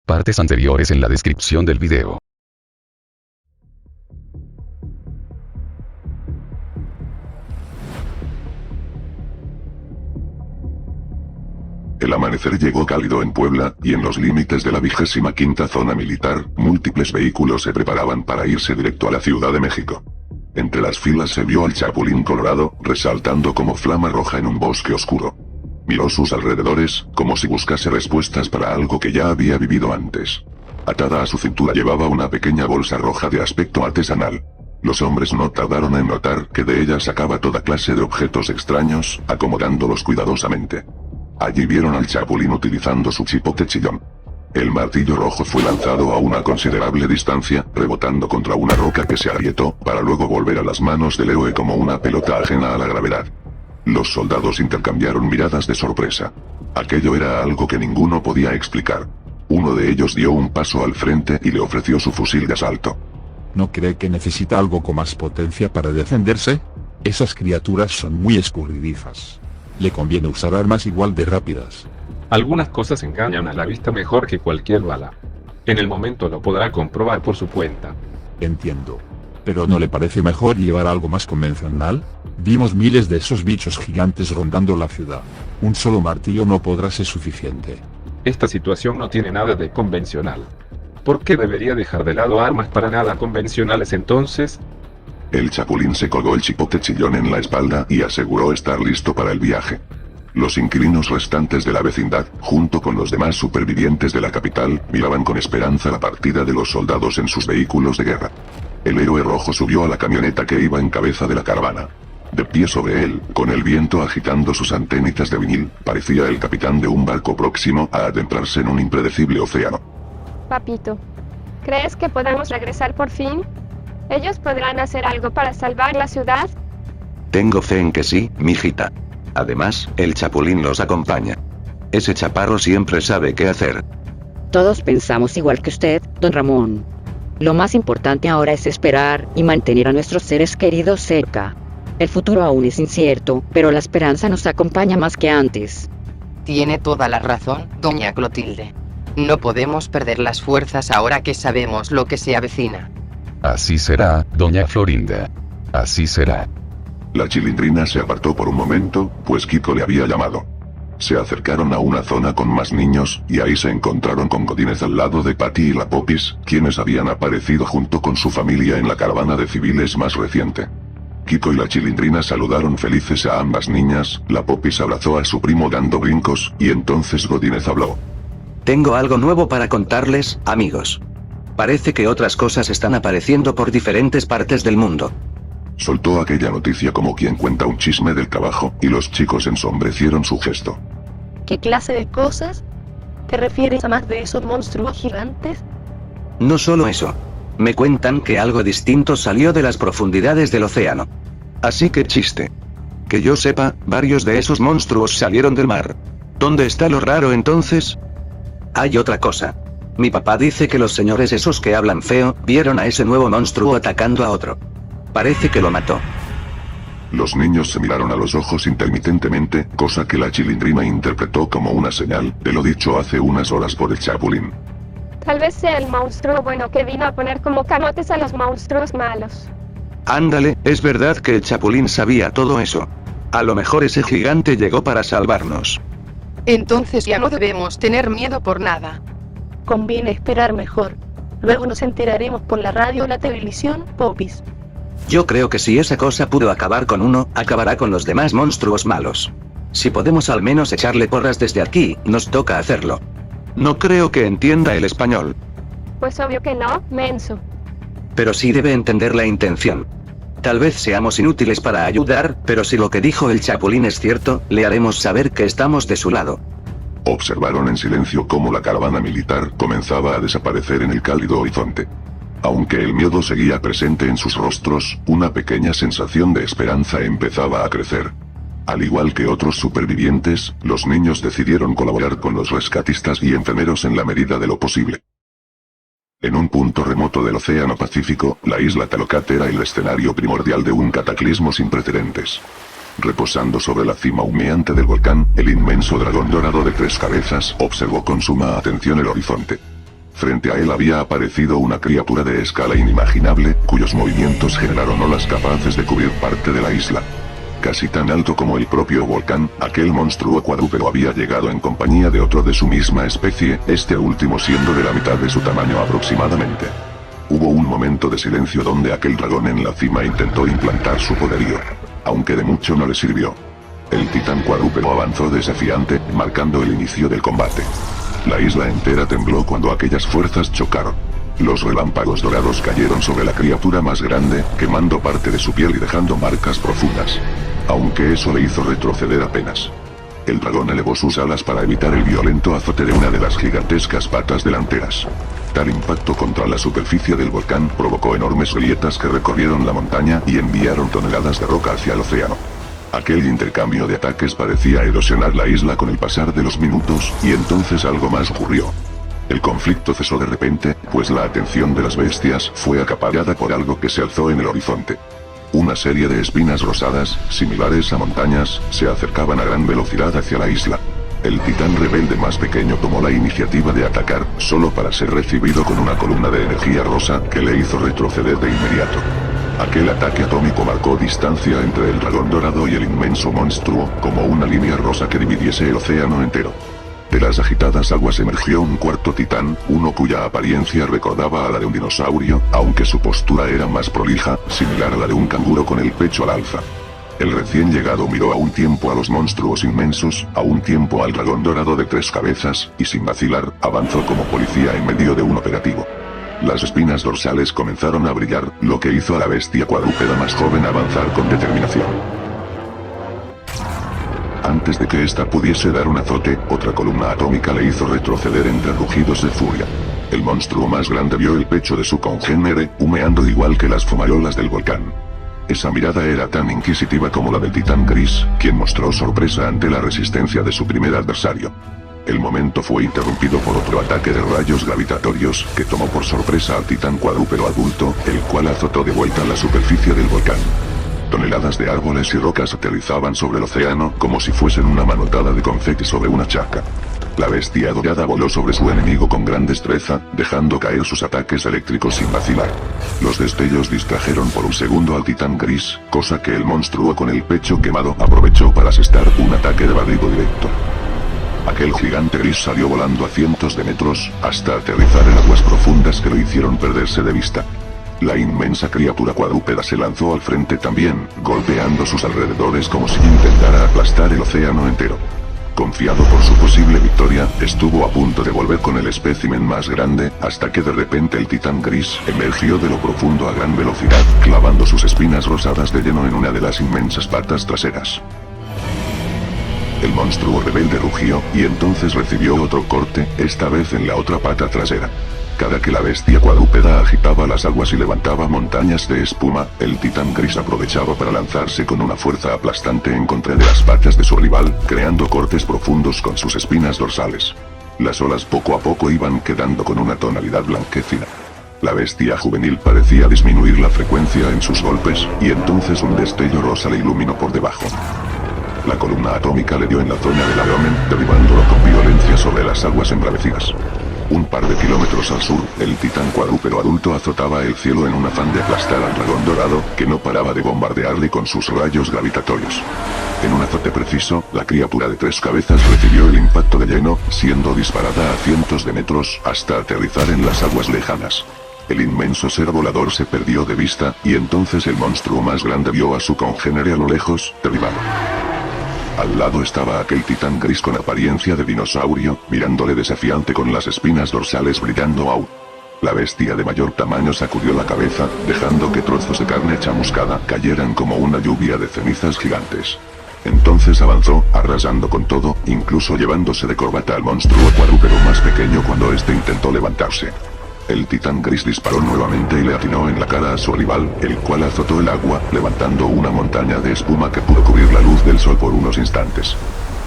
Partes anteriores en la descripción del video. El amanecer llegó cálido en Puebla, y en los límites de la 25ª zona militar, múltiples vehículos se preparaban para irse directo a la Ciudad de México. Entre las filas se vio al Chapulín Colorado, resaltando como flama roja en un bosque oscuro. Miró sus alrededores, como si buscase respuestas para algo que ya había vivido antes. Atada a su cintura llevaba una pequeña bolsa roja de aspecto artesanal. Los hombres no tardaron en notar que de ella sacaba toda clase de objetos extraños, acomodándolos cuidadosamente. Allí vieron al Chapulín utilizando su chipote chillón. El martillo rojo fue lanzado a una considerable distancia, rebotando contra una roca que se agrietó, para luego volver a las manos del héroe como una pelota ajena a la gravedad. Los soldados intercambiaron miradas de sorpresa. Aquello era algo que ninguno podía explicar. Uno de ellos dio un paso al frente y le ofreció su fusil de asalto. ¿No cree que necesita algo con más potencia para defenderse? Esas criaturas son muy escurridizas. Le conviene usar armas igual de rápidas. Algunas cosas engañan a la vista mejor que cualquier bala. En el momento lo podrá comprobar por su cuenta. Entiendo. ¿Pero no le parece mejor llevar algo más convencional? Vimos miles de esos bichos gigantes rondando la ciudad. Un solo martillo no podrá ser suficiente. Esta situación no tiene nada de convencional. ¿Por qué debería dejar de lado armas para nada convencionales entonces? El Chapulín se colgó el chipote chillón en la espalda y aseguró estar listo para el viaje. Los inquilinos restantes de la vecindad, junto con los demás supervivientes de la capital, miraban con esperanza la partida de los soldados en sus vehículos de guerra. El héroe rojo subió a la camioneta que iba en cabeza de la caravana. De pie sobre él, con el viento agitando sus antenitas de vinil, parecía el capitán de un barco próximo a adentrarse en un impredecible océano. Papito, ¿crees que podamos regresar por fin? ¿Ellos podrán hacer algo para salvar la ciudad? Tengo fe en que sí, mijita. Además, el Chapulín los acompaña. Ese chaparro siempre sabe qué hacer. Todos pensamos igual que usted, don Ramón. Lo más importante ahora es esperar y mantener a nuestros seres queridos cerca. El futuro aún es incierto, pero la esperanza nos acompaña más que antes. Tiene toda la razón, doña Clotilde. No podemos perder las fuerzas ahora que sabemos lo que se avecina. Así será, doña Florinda. Así será. La Chilindrina se apartó por un momento, pues Kiko le había llamado. Se acercaron a una zona con más niños, y ahí se encontraron con Godínez al lado de Patty y la Popis, quienes habían aparecido junto con su familia en la caravana de civiles más reciente. Kiko y la Chilindrina saludaron felices a ambas niñas, la Popis abrazó a su primo dando brincos, y entonces Godínez habló. Tengo algo nuevo para contarles, amigos. Parece que otras cosas están apareciendo por diferentes partes del mundo. Soltó aquella noticia como quien cuenta un chisme del trabajo, y los chicos ensombrecieron su gesto. ¿Qué clase de cosas? ¿Te refieres a más de esos monstruos gigantes? No solo eso. Me cuentan que algo distinto salió de las profundidades del océano. Así que chiste. Que yo sepa, varios de esos monstruos salieron del mar. ¿Dónde está lo raro entonces? Hay otra cosa. Mi papá dice que los señores esos que hablan feo, vieron a ese nuevo monstruo atacando a otro. Parece que lo mató. Los niños se miraron a los ojos intermitentemente, cosa que la Chilindrina interpretó como una señal de lo dicho hace unas horas por el Chapulín. Tal vez sea el monstruo bueno que vino a poner como camotes a los monstruos malos. Ándale, es verdad que el Chapulín sabía todo eso. A lo mejor ese gigante llegó para salvarnos. Entonces ya no debemos tener miedo por nada. Conviene esperar mejor. Luego nos enteraremos por la radio o la televisión, Popis. Yo creo que si esa cosa pudo acabar con uno, acabará con los demás monstruos malos. Si podemos al menos echarle porras desde aquí, nos toca hacerlo. No creo que entienda el español. Pues obvio que no, menso. Pero sí debe entender la intención. Tal vez seamos inútiles para ayudar, pero si lo que dijo el Chapulín es cierto, le haremos saber que estamos de su lado. Observaron en silencio cómo la caravana militar comenzaba a desaparecer en el cálido horizonte. Aunque el miedo seguía presente en sus rostros, una pequeña sensación de esperanza empezaba a crecer. Al igual que otros supervivientes, los niños decidieron colaborar con los rescatistas y enfermeros en la medida de lo posible. En un punto remoto del Océano Pacífico, la isla Talocat era el escenario primordial de un cataclismo sin precedentes. Reposando sobre la cima humeante del volcán, el inmenso dragón dorado de 3 cabezas observó con suma atención el horizonte. Frente a él había aparecido una criatura de escala inimaginable, cuyos movimientos generaron olas capaces de cubrir parte de la isla. Casi tan alto como el propio volcán, aquel monstruo cuadrúpedo había llegado en compañía de otro de su misma especie, este último siendo de la mitad de su tamaño aproximadamente. Hubo un momento de silencio donde aquel dragón en la cima intentó implantar su poderío. Aunque de mucho no le sirvió. El titán cuadrúpedo avanzó desafiante, marcando el inicio del combate. La isla entera tembló cuando aquellas fuerzas chocaron. Los relámpagos dorados cayeron sobre la criatura más grande, quemando parte de su piel y dejando marcas profundas. Aunque eso le hizo retroceder apenas. El dragón elevó sus alas para evitar el violento azote de una de las gigantescas patas delanteras. Tal impacto contra la superficie del volcán provocó enormes grietas que recorrieron la montaña y enviaron toneladas de roca hacia el océano. Aquel intercambio de ataques parecía erosionar la isla con el pasar de los minutos, y entonces algo más ocurrió. El conflicto cesó de repente, pues la atención de las bestias fue acaparada por algo que se alzó en el horizonte. Una serie de espinas rosadas, similares a montañas, se acercaban a gran velocidad hacia la isla. El titán rebelde más pequeño tomó la iniciativa de atacar, solo para ser recibido con una columna de energía rosa que le hizo retroceder de inmediato. Aquel ataque atómico marcó distancia entre el dragón dorado y el inmenso monstruo, como una línea rosa que dividiese el océano entero. De las agitadas aguas emergió un cuarto titán, uno cuya apariencia recordaba a la de un dinosaurio, aunque su postura era más prolija, similar a la de un canguro con el pecho al alza. El recién llegado miró a un tiempo a los monstruos inmensos, a un tiempo al dragón dorado de 3 cabezas, y sin vacilar, avanzó como policía en medio de un operativo. Las espinas dorsales comenzaron a brillar, lo que hizo a la bestia cuadrúpeda más joven avanzar con determinación. Antes de que ésta pudiese dar un azote, otra columna atómica le hizo retroceder entre rugidos de furia. El monstruo más grande vio el pecho de su congénere, humeando igual que las fumarolas del volcán. Esa mirada era tan inquisitiva como la del titán gris, quien mostró sorpresa ante la resistencia de su primer adversario. El momento fue interrumpido por otro ataque de rayos gravitatorios, que tomó por sorpresa al titán cuadrúpedo adulto, el cual azotó de vuelta la superficie del volcán. Toneladas de árboles y rocas aterrizaban sobre el océano como si fuesen una manotada de confeti sobre una chaca. La bestia dorada voló sobre su enemigo con gran destreza, dejando caer sus ataques eléctricos sin vacilar. Los destellos distrajeron por un segundo al titán gris, cosa que el monstruo con el pecho quemado aprovechó para asestar un ataque de barrido directo. Aquel gigante gris salió volando a cientos de metros, hasta aterrizar en aguas profundas que lo hicieron perderse de vista. La inmensa criatura cuadrúpeda se lanzó al frente también, golpeando sus alrededores como si intentara aplastar el océano entero. Confiado por su posible victoria, estuvo a punto de volver con el espécimen más grande, hasta que de repente el titán gris emergió de lo profundo a gran velocidad, clavando sus espinas rosadas de lleno en una de las inmensas patas traseras. El monstruo rebelde rugió, y entonces recibió otro corte, esta vez en la otra pata trasera. Cada que la bestia cuadrúpeda agitaba las aguas y levantaba montañas de espuma, el titán gris aprovechaba para lanzarse con una fuerza aplastante en contra de las patas de su rival, creando cortes profundos con sus espinas dorsales. Las olas poco a poco iban quedando con una tonalidad blanquecina. La bestia juvenil parecía disminuir la frecuencia en sus golpes, y entonces un destello rosa le iluminó por debajo. La columna atómica le dio en la zona del abdomen, derribándolo con violencia sobre las aguas embravecidas. Un par de kilómetros al sur, el titán cuadrúpedo adulto azotaba el cielo en un afán de aplastar al dragón dorado, que no paraba de bombardearle con sus rayos gravitatorios. En un azote preciso, la criatura de 3 cabezas recibió el impacto de lleno, siendo disparada a cientos de metros, hasta aterrizar en las aguas lejanas. El inmenso ser volador se perdió de vista, y entonces el monstruo más grande vio a su congénere a lo lejos, derribado. Al lado estaba aquel titán gris con apariencia de dinosaurio, mirándole desafiante con las espinas dorsales brillando aún. La bestia de mayor tamaño sacudió la cabeza, dejando que trozos de carne chamuscada cayeran como una lluvia de cenizas gigantes. Entonces avanzó, arrasando con todo, incluso llevándose de corbata al monstruo cuadrúpedo más pequeño cuando éste intentó levantarse. El titán gris disparó nuevamente y le atinó en la cara a su rival, el cual azotó el agua, levantando una montaña de espuma que pudo cubrir la luz del sol por unos instantes.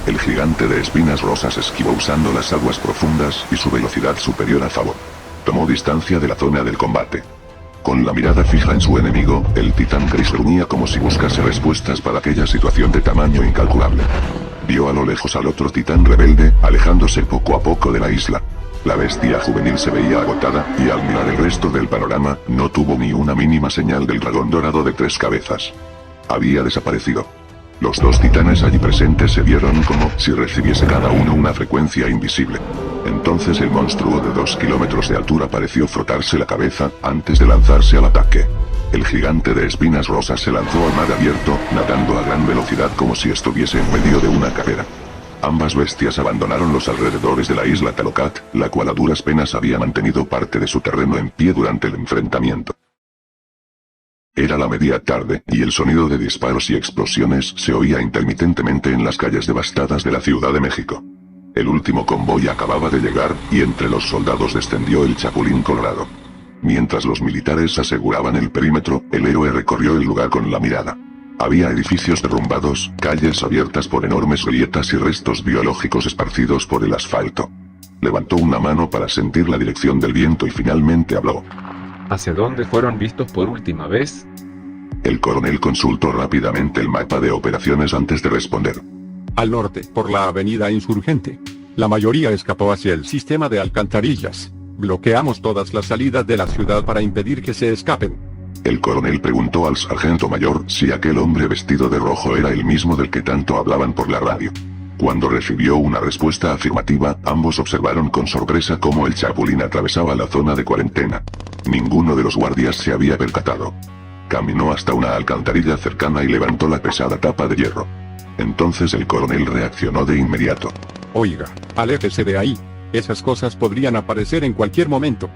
El gigante de espinas rosas esquivó usando las aguas profundas y su velocidad superior a favor. Tomó distancia de la zona del combate. Con la mirada fija en su enemigo, el titán gris gruñía como si buscase respuestas para aquella situación de tamaño incalculable. Vio a lo lejos al otro titán rebelde, alejándose poco a poco de la isla. La bestia juvenil se veía agotada, y al mirar el resto del panorama, no tuvo ni una mínima señal del dragón dorado de 3 cabezas. Había desaparecido. Los 2 titanes allí presentes se vieron como si recibiese cada uno una frecuencia invisible. Entonces el monstruo de 2 kilómetros de altura pareció frotarse la cabeza, antes de lanzarse al ataque. El gigante de espinas rosas se lanzó al mar abierto, nadando a gran velocidad como si estuviese en medio de una carrera. Ambas bestias abandonaron los alrededores de la isla Talocat, la cual a duras penas había mantenido parte de su terreno en pie durante el enfrentamiento. Era la media tarde, y el sonido de disparos y explosiones se oía intermitentemente en las calles devastadas de la Ciudad de México. El último convoy acababa de llegar, y entre los soldados descendió el Chapulín Colorado. Mientras los militares aseguraban el perímetro, el héroe recorrió el lugar con la mirada. Había edificios derrumbados, calles abiertas por enormes grietas y restos biológicos esparcidos por el asfalto. Levantó una mano para sentir la dirección del viento y finalmente habló. ¿Hacia dónde fueron vistos por última vez? El coronel consultó rápidamente el mapa de operaciones antes de responder. Al norte, por la avenida Insurgente. La mayoría escapó hacia el sistema de alcantarillas. Bloqueamos todas las salidas de la ciudad para impedir que se escapen. El coronel preguntó al sargento mayor si aquel hombre vestido de rojo era el mismo del que tanto hablaban por la radio. Cuando recibió una respuesta afirmativa, ambos observaron con sorpresa cómo el Chapulín atravesaba la zona de cuarentena. Ninguno de los guardias se había percatado. Caminó hasta una alcantarilla cercana y levantó la pesada tapa de hierro. Entonces el coronel reaccionó de inmediato. Oiga, aléjese de ahí. Esas cosas podrían aparecer en cualquier momento.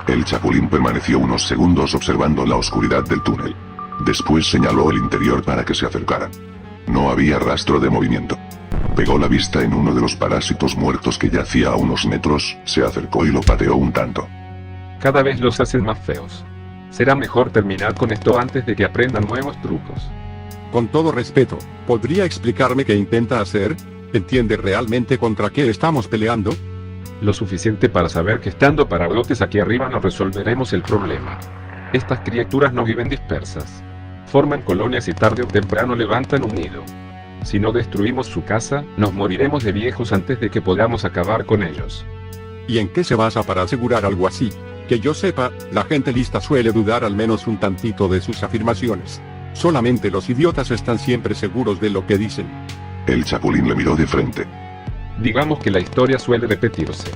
El Chapulín permaneció unos segundos observando la oscuridad del túnel. Después señaló el interior para que se acercaran. No había rastro de movimiento. Pegó la vista en uno de los parásitos muertos que yacía a unos metros, se acercó y lo pateó un tanto. Cada vez los hacen más feos. Será mejor terminar con esto antes de que aprendan nuevos trucos. Con todo respeto, ¿podría explicarme qué intenta hacer? ¿Entiende realmente contra qué estamos peleando? Lo suficiente para saber que estando paradotes aquí arriba no resolveremos el problema. Estas criaturas no viven dispersas. Forman colonias y tarde o temprano levantan un nido. Si no destruimos su casa, nos moriremos de viejos antes de que podamos acabar con ellos. ¿Y en qué se basa para asegurar algo así? Que yo sepa, la gente lista suele dudar al menos un tantito de sus afirmaciones. Solamente los idiotas están siempre seguros de lo que dicen. El Chapulín le miró de frente. Digamos que la historia suele repetirse.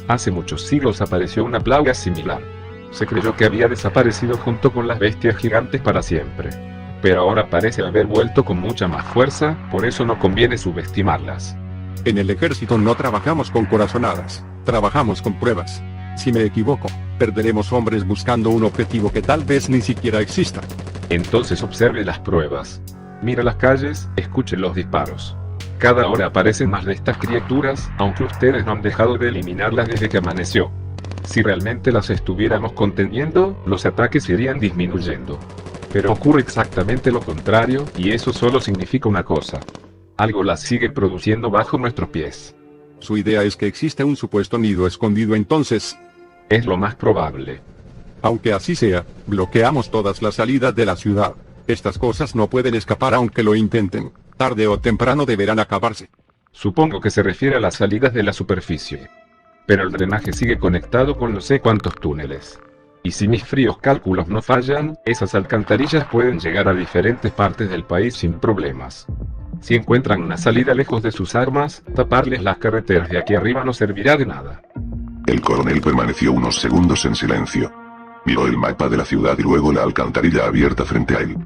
Hace muchos siglos apareció una plaga similar. Se creyó que había desaparecido junto con las bestias gigantes para siempre. Pero ahora parece haber vuelto con mucha más fuerza, por eso no conviene subestimarlas. En el ejército no trabajamos con corazonadas, trabajamos con pruebas. Si me equivoco, perderemos hombres buscando un objetivo que tal vez ni siquiera exista. Entonces observe las pruebas. Mira las calles, escuche los disparos. Cada hora aparecen más de estas criaturas, aunque ustedes no han dejado de eliminarlas desde que amaneció. Si realmente las estuviéramos conteniendo, los ataques irían disminuyendo. Pero ocurre exactamente lo contrario, y eso solo significa una cosa. Algo las sigue produciendo bajo nuestros pies. Su idea es que existe un supuesto nido escondido entonces. Es lo más probable. Aunque así sea, bloqueamos todas las salidas de la ciudad. Estas cosas no pueden escapar aunque lo intenten. Tarde o temprano deberán acabarse. Supongo que se refiere a las salidas de la superficie. Pero el drenaje sigue conectado con no sé cuántos túneles. Y si mis fríos cálculos no fallan, esas alcantarillas pueden llegar a diferentes partes del país sin problemas. Si encuentran una salida lejos de sus armas, taparles las carreteras de aquí arriba no servirá de nada. El coronel permaneció unos segundos en silencio. Miró el mapa de la ciudad y luego la alcantarilla abierta frente a él.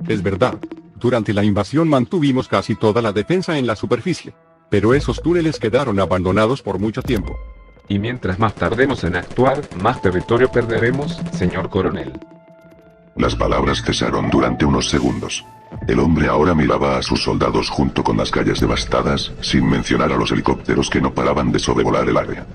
Es verdad. Durante la invasión mantuvimos casi toda la defensa en la superficie. Pero esos túneles quedaron abandonados por mucho tiempo. Y mientras más tardemos en actuar, más territorio perderemos, señor coronel. Las palabras cesaron durante unos segundos. El hombre ahora miraba a sus soldados junto con las calles devastadas, sin mencionar a los helicópteros que no paraban de sobrevolar el área.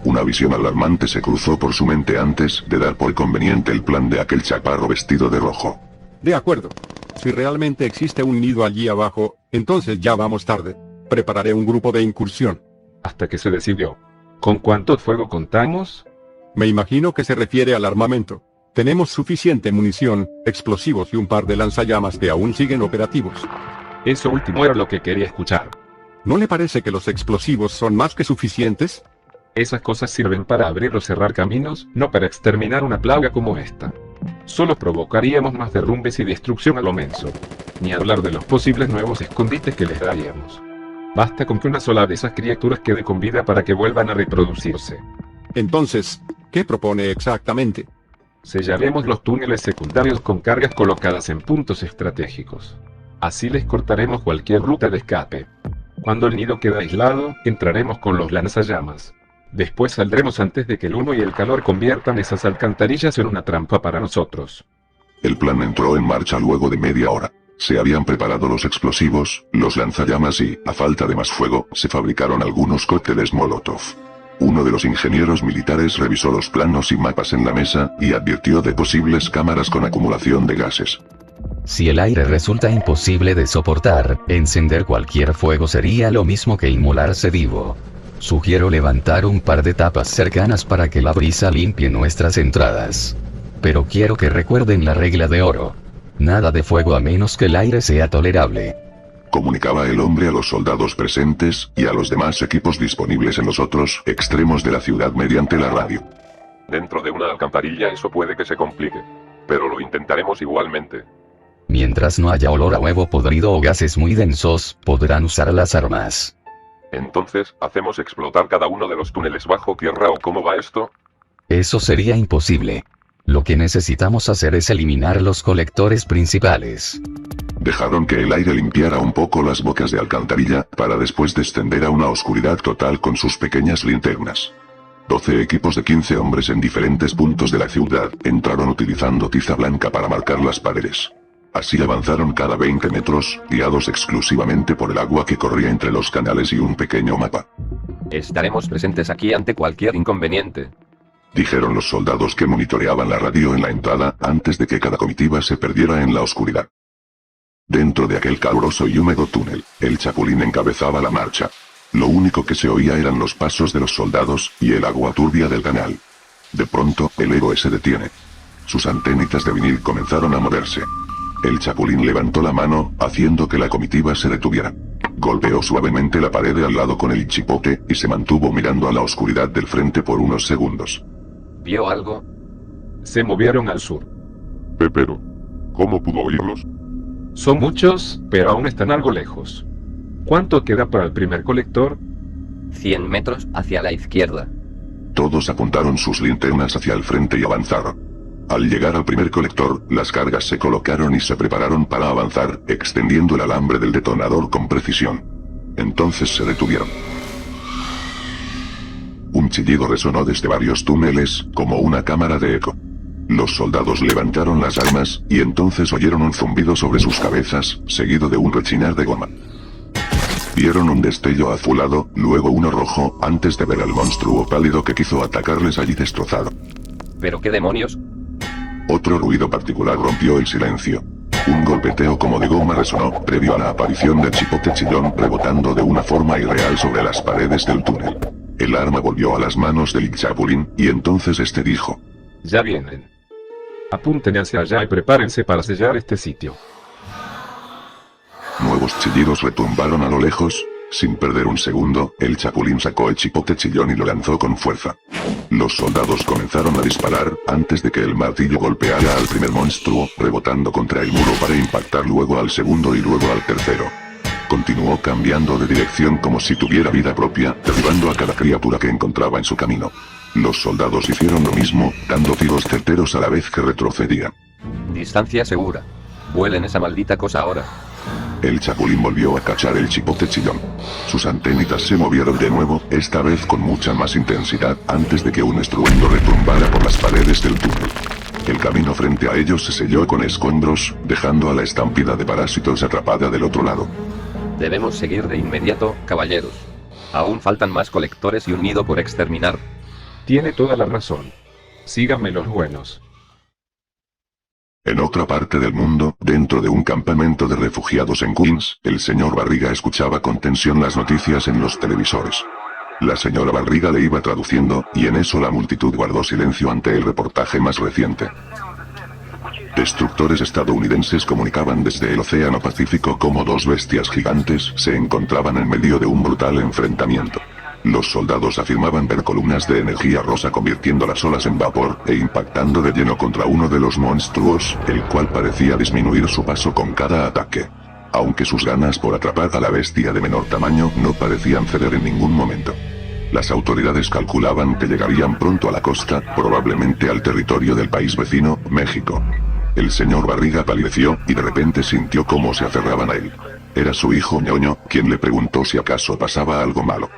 Una visión alarmante se cruzó por su mente antes de dar por conveniente el plan de aquel chaparro vestido de rojo. De acuerdo. Si realmente existe un nido allí abajo, entonces ya vamos tarde. Prepararé un grupo de incursión. Hasta que se decidió. ¿Con cuánto fuego contamos? Me imagino que se refiere al armamento. Tenemos suficiente munición, explosivos y un par de lanzallamas que aún siguen operativos. Eso último era lo que quería escuchar. ¿No le parece que los explosivos son más que suficientes? Esas cosas sirven para abrir o cerrar caminos, no para exterminar una plaga como esta. Solo provocaríamos más derrumbes y destrucción a lo menso. Ni hablar de los posibles nuevos escondites que les daríamos. Basta con que una sola de esas criaturas quede con vida para que vuelvan a reproducirse. Entonces, ¿qué propone exactamente? Sellaremos los túneles secundarios con cargas colocadas en puntos estratégicos. Así les cortaremos cualquier ruta de escape. Cuando el nido queda aislado, entraremos con los lanzallamas. Después saldremos antes de que el humo y el calor conviertan esas alcantarillas en una trampa para nosotros. El plan entró en marcha luego de media hora. Se habían preparado los explosivos, los lanzallamas y, a falta de más fuego, se fabricaron algunos cócteles Molotov. Uno de los ingenieros militares revisó los planos y mapas en la mesa, y advirtió de posibles cámaras con acumulación de gases. Si el aire resulta imposible de soportar, encender cualquier fuego sería lo mismo que inmolarse vivo. Sugiero levantar un par de tapas cercanas para que la brisa limpie nuestras entradas. Pero quiero que recuerden la regla de oro. Nada de fuego a menos que el aire sea tolerable. Comunicaba el hombre a los soldados presentes, y a los demás equipos disponibles en los otros extremos de la ciudad mediante la radio. Dentro de una alcantarilla eso puede que se complique. Pero lo intentaremos igualmente. Mientras no haya olor a huevo podrido o gases muy densos, podrán usar las armas. Entonces, ¿hacemos explotar cada uno de los túneles bajo tierra o cómo va esto? Eso sería imposible. Lo que necesitamos hacer es eliminar los colectores principales. Dejaron que el aire limpiara un poco las bocas de alcantarilla, para después descender a una oscuridad total con sus pequeñas linternas. 12 equipos de 15 hombres en diferentes puntos de la ciudad entraron utilizando tiza blanca para marcar las paredes. Así avanzaron cada 20 metros, guiados exclusivamente por el agua que corría entre los canales y un pequeño mapa. Estaremos presentes aquí ante cualquier inconveniente, dijeron los soldados que monitoreaban la radio en la entrada, antes de que cada comitiva se perdiera en la oscuridad. Dentro de aquel caluroso y húmedo túnel, el Chapulín encabezaba la marcha. Lo único que se oía eran los pasos de los soldados, y el agua turbia del canal. De pronto, el héroe se detiene. Sus antenitas de vinil comenzaron a moverse. El Chapulín levantó la mano, haciendo que la comitiva se detuviera. Golpeó suavemente la pared de al lado con el chipote, y se mantuvo mirando a la oscuridad del frente por unos segundos. ¿Vio algo? Se movieron al sur. Pero, ¿cómo pudo oírlos? Son muchos, pero aún están algo lejos. ¿Cuánto queda para el primer colector? 100 metros hacia la izquierda. Todos apuntaron sus linternas hacia el frente y avanzaron. Al llegar al primer colector, las cargas se colocaron y se prepararon para avanzar, extendiendo el alambre del detonador con precisión. Entonces se detuvieron. Un chillido resonó desde varios túneles, como una cámara de eco. Los soldados levantaron las armas, y entonces oyeron un zumbido sobre sus cabezas, seguido de un rechinar de goma. Vieron un destello azulado, luego uno rojo, antes de ver al monstruo pálido que quiso atacarles allí destrozado. ¿Pero qué demonios? Otro ruido particular rompió el silencio. Un golpeteo como de goma resonó, previo a la aparición del chipote chillón rebotando de una forma irreal sobre las paredes del túnel. El arma volvió a las manos del Chapulín, y entonces este dijo: Ya vienen. Apunten hacia allá y prepárense para sellar este sitio. Nuevos chillidos retumbaron a lo lejos. Sin perder un segundo, el Chapulín sacó el chipote chillón y lo lanzó con fuerza. Los soldados comenzaron a disparar, antes de que el martillo golpeara al primer monstruo, rebotando contra el muro para impactar luego al segundo y luego al tercero. Continuó cambiando de dirección como si tuviera vida propia, derribando a cada criatura que encontraba en su camino. Los soldados hicieron lo mismo, dando tiros certeros a la vez que retrocedían. Distancia segura. Vuelen esa maldita cosa ahora. El Chapulín volvió a cachar el chipote chillón. Sus antenitas se movieron de nuevo, esta vez con mucha más intensidad, antes de que un estruendo retumbara por las paredes del túnel. El camino frente a ellos se selló con escombros, dejando a la estampida de parásitos atrapada del otro lado. Debemos seguir de inmediato, caballeros. Aún faltan más colectores y un nido por exterminar. Tiene toda la razón. Síganme los buenos. En otra parte del mundo, dentro de un campamento de refugiados en Queens, el señor Barriga escuchaba con tensión las noticias en los televisores. La señora Barriga le iba traduciendo, y en eso la multitud guardó silencio ante el reportaje más reciente. Destructores estadounidenses comunicaban desde el Océano Pacífico cómo dos bestias gigantes se encontraban en medio de un brutal enfrentamiento. Los soldados afirmaban ver columnas de energía rosa convirtiendo las olas en vapor, e impactando de lleno contra uno de los monstruos, el cual parecía disminuir su paso con cada ataque. Aunque sus ganas por atrapar a la bestia de menor tamaño no parecían ceder en ningún momento. Las autoridades calculaban que llegarían pronto a la costa, probablemente al territorio del país vecino, México. El señor Barriga palideció, y de repente sintió cómo se aferraban a él. Era su hijo ñoño, quien le preguntó si acaso pasaba algo malo.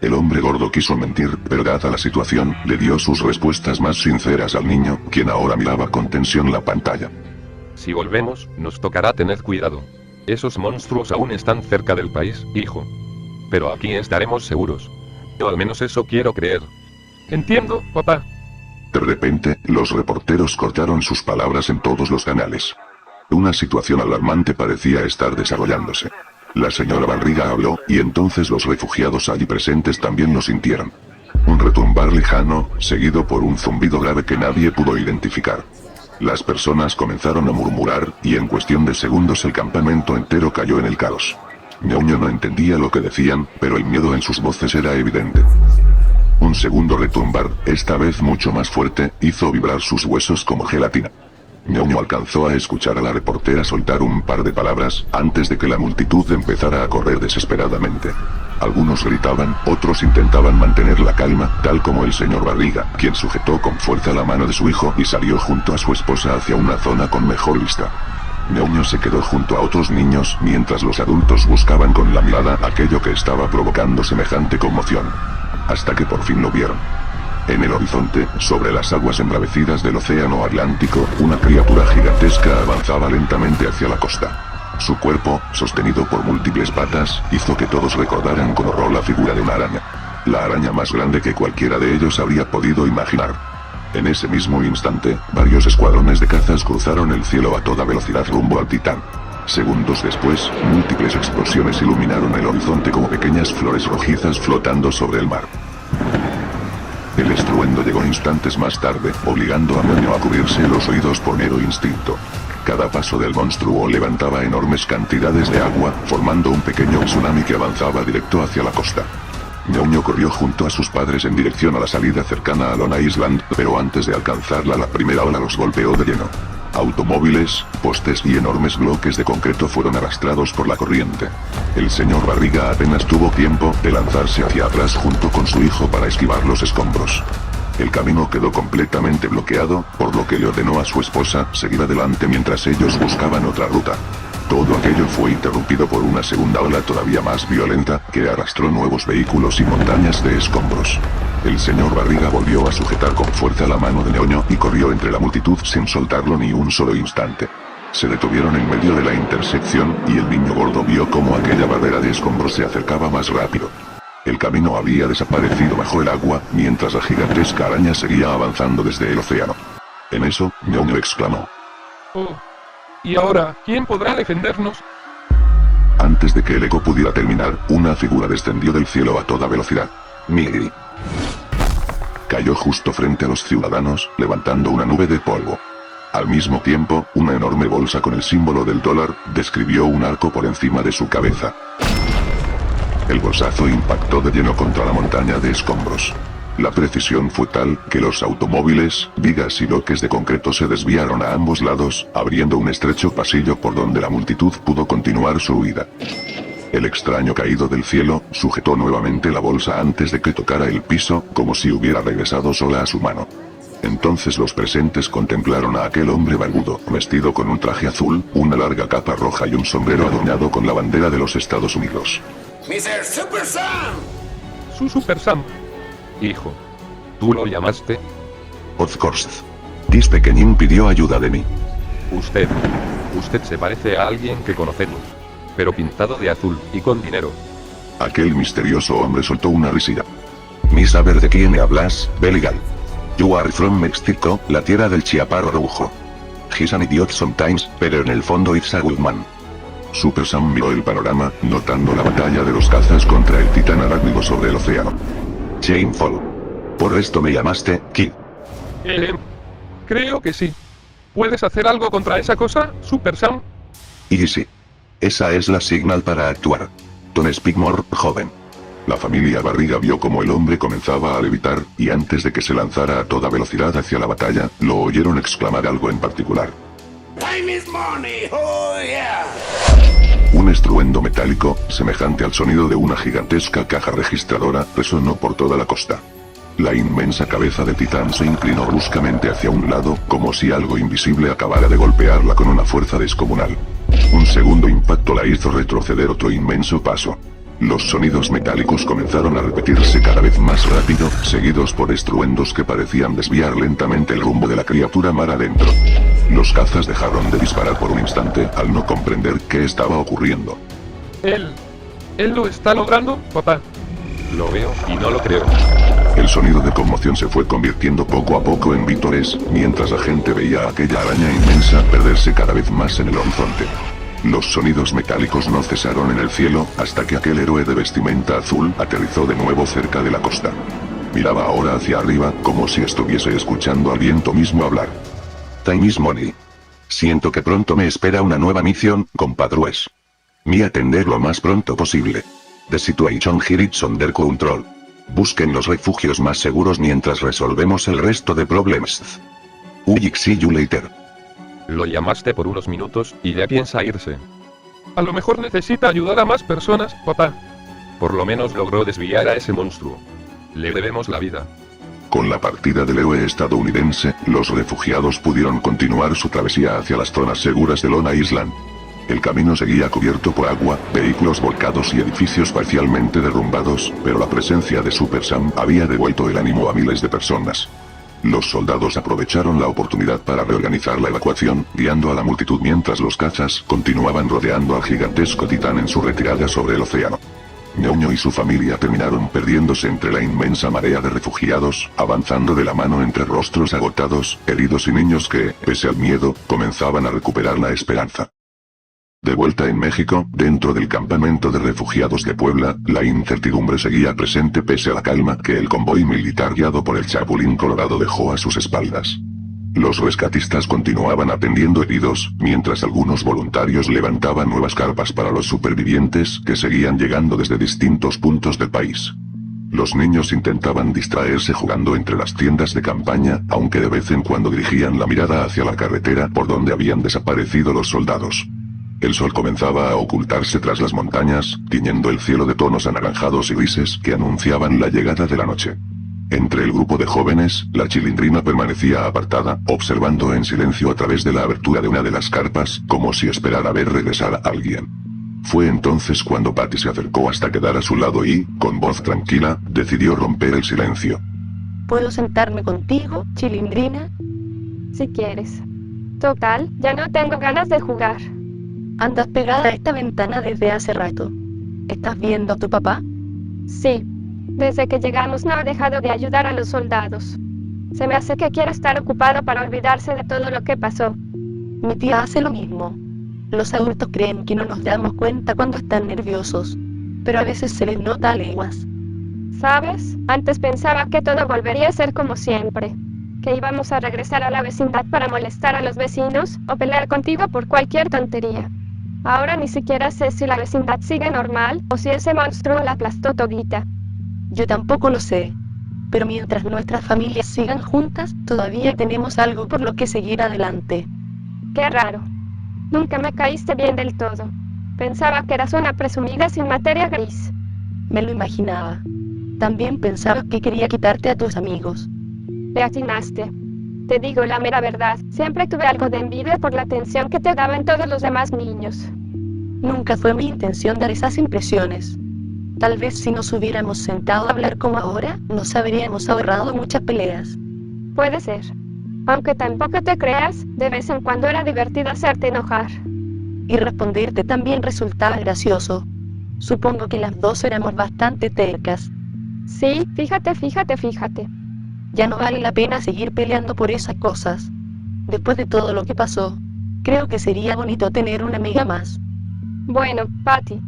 El hombre gordo quiso mentir, pero dada la situación, le dio sus respuestas más sinceras al niño, quien ahora miraba con tensión la pantalla. Si volvemos, nos tocará tener cuidado. Esos monstruos aún están cerca del país, hijo. Pero aquí estaremos seguros. Yo al menos eso quiero creer. Entiendo, papá. De repente, los reporteros cortaron sus palabras en todos los canales. Una situación alarmante parecía estar desarrollándose. La señora Barriga habló, y entonces los refugiados allí presentes también lo sintieron. Un retumbar lejano, seguido por un zumbido grave que nadie pudo identificar. Las personas comenzaron a murmurar, y en cuestión de segundos el campamento entero cayó en el caos. ñoño no entendía lo que decían, pero el miedo en sus voces era evidente. Un segundo retumbar, esta vez mucho más fuerte, hizo vibrar sus huesos como gelatina. ñoño alcanzó a escuchar a la reportera soltar un par de palabras, antes de que la multitud empezara a correr desesperadamente. Algunos gritaban, otros intentaban mantener la calma, tal como el señor Barriga, quien sujetó con fuerza la mano de su hijo y salió junto a su esposa hacia una zona con mejor vista. ñoño se quedó junto a otros niños, mientras los adultos buscaban con la mirada aquello que estaba provocando semejante conmoción. Hasta que por fin lo vieron. En el horizonte, sobre las aguas embravecidas del océano Atlántico, una criatura gigantesca avanzaba lentamente hacia la costa. Su cuerpo, sostenido por múltiples patas, hizo que todos recordaran con horror la figura de una araña. La araña más grande que cualquiera de ellos habría podido imaginar. En ese mismo instante, varios escuadrones de cazas cruzaron el cielo a toda velocidad rumbo al Titán. Segundos después, múltiples explosiones iluminaron el horizonte como pequeñas flores rojizas flotando sobre el mar. El estruendo llegó instantes más tarde, obligando a ñoño a cubrirse los oídos por mero instinto. Cada paso del monstruo levantaba enormes cantidades de agua, formando un pequeño tsunami que avanzaba directo hacia la costa. ñoño corrió junto a sus padres en dirección a la salida cercana a Long Island, pero antes de alcanzarla la primera ola los golpeó de lleno. Automóviles, postes y enormes bloques de concreto fueron arrastrados por la corriente. El señor Barriga apenas tuvo tiempo de lanzarse hacia atrás junto con su hijo para esquivar los escombros. El camino quedó completamente bloqueado, por lo que le ordenó a su esposa seguir adelante mientras ellos buscaban otra ruta. Todo aquello fue interrumpido por una segunda ola todavía más violenta, que arrastró nuevos vehículos y montañas de escombros. El señor Barriga volvió a sujetar con fuerza la mano de ñoño y corrió entre la multitud sin soltarlo ni un solo instante. Se detuvieron en medio de la intersección, y el niño gordo vio cómo aquella barrera de escombros se acercaba más rápido. El camino había desaparecido bajo el agua, mientras la gigantesca araña seguía avanzando desde el océano. En eso, ñoño exclamó. Oh. ¿Y ahora, quién podrá defendernos? Antes de que el eco pudiera terminar, una figura descendió del cielo a toda velocidad. Miri. Cayó justo frente a los ciudadanos, levantando una nube de polvo. Al mismo tiempo, una enorme bolsa con el símbolo del dólar, describió un arco por encima de su cabeza. El bolsazo impactó de lleno contra la montaña de escombros. La precisión fue tal, que los automóviles, vigas y bloques de concreto se desviaron a ambos lados, abriendo un estrecho pasillo por donde la multitud pudo continuar su huida. El extraño caído del cielo, sujetó nuevamente la bolsa antes de que tocara el piso, como si hubiera regresado sola a su mano. Entonces los presentes contemplaron a aquel hombre barbudo, vestido con un traje azul, una larga capa roja y un sombrero adornado con la bandera de los Estados Unidos. ¡Mr. Super Sam! Su Super Sam. Hijo. ¿Tú lo llamaste? Of course. This pequeñín pidió ayuda de mí. Usted se parece a alguien que conocemos. Pero pintado de azul, y con dinero. Aquel misterioso hombre soltó una risilla. ¿Mi saber de quién me hablas, Beligal? You are from Mexico, la tierra del chiaparro rojo. He's an idiot sometimes, pero en el fondo it's a good man. Super Sam miró el panorama, notando la batalla de los cazas contra el titán arácnido sobre el océano. Shameful. Por esto me llamaste, Kid. Creo que sí. ¿Puedes hacer algo contra esa cosa, Super Sam? Y sí. Esa es la señal para actuar. Don't speak more, joven. La familia Barriga vio como el hombre comenzaba a levitar, y antes de que se lanzara a toda velocidad hacia la batalla, lo oyeron exclamar algo en particular. Time is money, oh yeah. Un estruendo metálico, semejante al sonido de una gigantesca caja registradora, resonó por toda la costa. La inmensa cabeza de Titán se inclinó bruscamente hacia un lado, como si algo invisible acabara de golpearla con una fuerza descomunal. Un segundo impacto la hizo retroceder otro inmenso paso. Los sonidos metálicos comenzaron a repetirse cada vez más rápido, seguidos por estruendos que parecían desviar lentamente el rumbo de la criatura mar adentro. Los cazas dejaron de disparar por un instante al no comprender qué estaba ocurriendo. ¿Él lo está logrando, papá? Lo veo y no lo creo. El sonido de conmoción se fue convirtiendo poco a poco en vítores, mientras la gente veía a aquella araña inmensa perderse cada vez más en el horizonte. Los sonidos metálicos no cesaron en el cielo, hasta que aquel héroe de vestimenta azul aterrizó de nuevo cerca de la costa. Miraba ahora hacia arriba, como si estuviese escuchando al viento mismo hablar. Time is money. Siento que pronto me espera una nueva misión, compadres. Me atender lo más pronto posible. The situation here is under control. Busquen los refugios más seguros mientras resolvemos el resto de problemas. Will see you later. Lo llamaste por unos minutos y ya piensa irse. A lo mejor necesita ayudar a más personas, papá. Por lo menos logró desviar a ese monstruo. Le debemos la vida. Con la partida del héroe estadounidense, los refugiados pudieron continuar su travesía hacia las zonas seguras de Long Island. El camino seguía cubierto por agua, vehículos volcados y edificios parcialmente derrumbados, pero la presencia de Super Sam había devuelto el ánimo a miles de personas. Los soldados aprovecharon la oportunidad para reorganizar la evacuación, guiando a la multitud mientras los cazas continuaban rodeando al gigantesco Titán en su retirada sobre el océano. Ñoño y su familia terminaron perdiéndose entre la inmensa marea de refugiados, avanzando de la mano entre rostros agotados, heridos y niños que, pese al miedo, comenzaban a recuperar la esperanza. De vuelta en México, dentro del campamento de refugiados de Puebla, la incertidumbre seguía presente pese a la calma que el convoy militar guiado por el Chapulín Colorado dejó a sus espaldas. Los rescatistas continuaban atendiendo heridos, mientras algunos voluntarios levantaban nuevas carpas para los supervivientes que seguían llegando desde distintos puntos del país. Los niños intentaban distraerse jugando entre las tiendas de campaña, aunque de vez en cuando dirigían la mirada hacia la carretera por donde habían desaparecido los soldados. El sol comenzaba a ocultarse tras las montañas, tiñendo el cielo de tonos anaranjados y grises que anunciaban la llegada de la noche. Entre el grupo de jóvenes, la Chilindrina permanecía apartada, observando en silencio a través de la abertura de una de las carpas, como si esperara ver regresar a alguien. Fue entonces cuando Patty se acercó hasta quedar a su lado y, con voz tranquila, decidió romper el silencio. ¿Puedo sentarme contigo, Chilindrina? Si quieres. Total, ya no tengo ganas de jugar. Andas pegada a esta ventana desde hace rato. ¿Estás viendo a tu papá? Sí. Desde que llegamos no ha dejado de ayudar a los soldados. Se me hace que quiere estar ocupado para olvidarse de todo lo que pasó. Mi tía hace lo mismo. Los adultos creen que no nos damos cuenta cuando están nerviosos, pero a veces se les nota a leguas. ¿Sabes? Antes pensaba que todo volvería a ser como siempre. Que íbamos a regresar a la vecindad para molestar a los vecinos o pelear contigo por cualquier tontería. Ahora ni siquiera sé si la vecindad sigue normal o si ese monstruo la aplastó todita. Yo tampoco lo sé. Pero mientras nuestras familias sigan juntas, todavía tenemos algo por lo que seguir adelante. Qué raro. Nunca me caíste bien del todo. Pensaba que eras una presumida sin materia gris. Me lo imaginaba. También pensaba que quería quitarte a tus amigos. Le atinaste. Te digo la mera verdad, siempre tuve algo de envidia por la atención que te daban todos los demás niños. Nunca fue mi intención dar esas impresiones. Tal vez si nos hubiéramos sentado a hablar como ahora, nos habríamos ahorrado muchas peleas. Puede ser. Aunque tampoco te creas, de vez en cuando era divertido hacerte enojar. Y responderte también resultaba gracioso. Supongo que las dos éramos bastante tercas. Sí, fíjate. Ya no vale la pena seguir peleando por esas cosas. Después de todo lo que pasó, creo que sería bonito tener una amiga más. Bueno, Patty,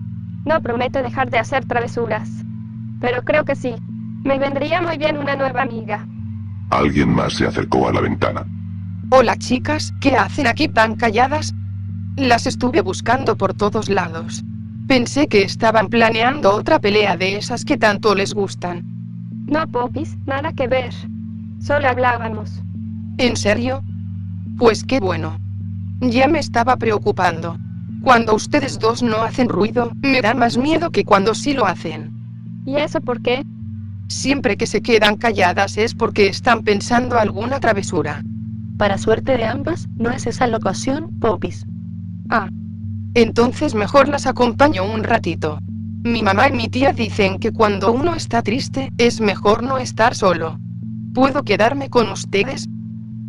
no prometo dejar de hacer travesuras. Pero creo que sí. Me vendría muy bien una nueva amiga. Alguien más se acercó a la ventana. Hola chicas, ¿qué hacen aquí tan calladas? Las estuve buscando por todos lados. Pensé que estaban planeando otra pelea de esas que tanto les gustan. No, Popis, nada que ver. Solo hablábamos. ¿En serio? Pues qué bueno. Ya me estaba preocupando. Cuando ustedes dos no hacen ruido, me da más miedo que cuando sí lo hacen. ¿Y eso por qué? Siempre que se quedan calladas es porque están pensando alguna travesura. Para suerte de ambas, no es esa la ocasión, Popis. Ah. Entonces mejor las acompaño un ratito. Mi mamá y mi tía dicen que cuando uno está triste, es mejor no estar solo. ¿Puedo quedarme con ustedes?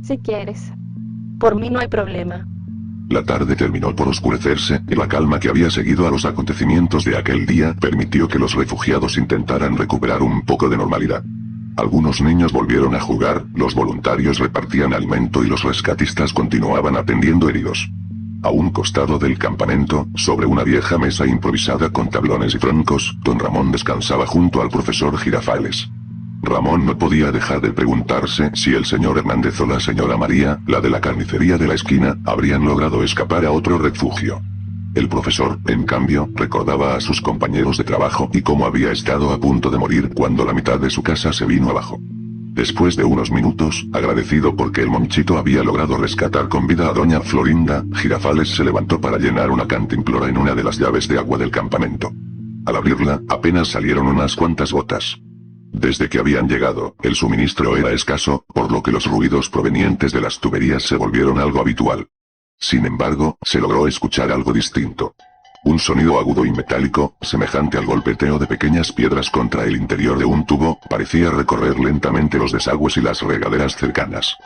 Si quieres. Por mí no hay problema. La tarde terminó por oscurecerse, y la calma que había seguido a los acontecimientos de aquel día permitió que los refugiados intentaran recuperar un poco de normalidad. Algunos niños volvieron a jugar, los voluntarios repartían alimento y los rescatistas continuaban atendiendo heridos. A un costado del campamento, sobre una vieja mesa improvisada con tablones y troncos, don Ramón descansaba junto al profesor Girafales. Ramón no podía dejar de preguntarse si el señor Hernández o la señora María, la de la carnicería de la esquina, habrían logrado escapar a otro refugio. El profesor, en cambio, recordaba a sus compañeros de trabajo y cómo había estado a punto de morir cuando la mitad de su casa se vino abajo. Después de unos minutos, agradecido porque el monchito había logrado rescatar con vida a doña Florinda, Girafales se levantó para llenar una cantimplora en una de las llaves de agua del campamento. Al abrirla, apenas salieron unas cuantas gotas. Desde que habían llegado, el suministro era escaso, por lo que los ruidos provenientes de las tuberías se volvieron algo habitual. Sin embargo, se logró escuchar algo distinto. Un sonido agudo y metálico, semejante al golpeteo de pequeñas piedras contra el interior de un tubo, parecía recorrer lentamente los desagües y las regaderas cercanas.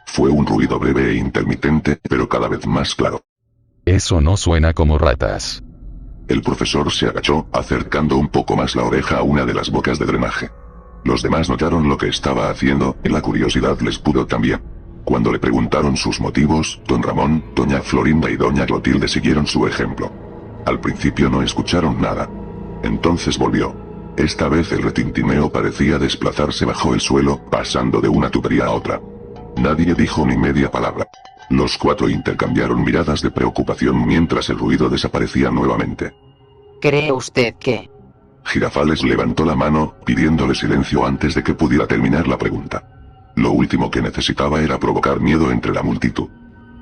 Fue un ruido breve e intermitente, pero cada vez más claro. Eso no suena como ratas. El profesor se agachó, acercando un poco más la oreja a una de las bocas de drenaje. Los demás notaron lo que estaba haciendo, y la curiosidad les pudo también. Cuando le preguntaron sus motivos, don Ramón, doña Florinda y doña Clotilde siguieron su ejemplo. Al principio no escucharon nada. Entonces volvió. Esta vez el retintineo parecía desplazarse bajo el suelo, pasando de una tubería a otra. Nadie dijo ni media palabra. Los cuatro intercambiaron miradas de preocupación mientras el ruido desaparecía nuevamente. ¿Cree usted que? Girafales levantó la mano, pidiéndole silencio antes de que pudiera terminar la pregunta. Lo último que necesitaba era provocar miedo entre la multitud.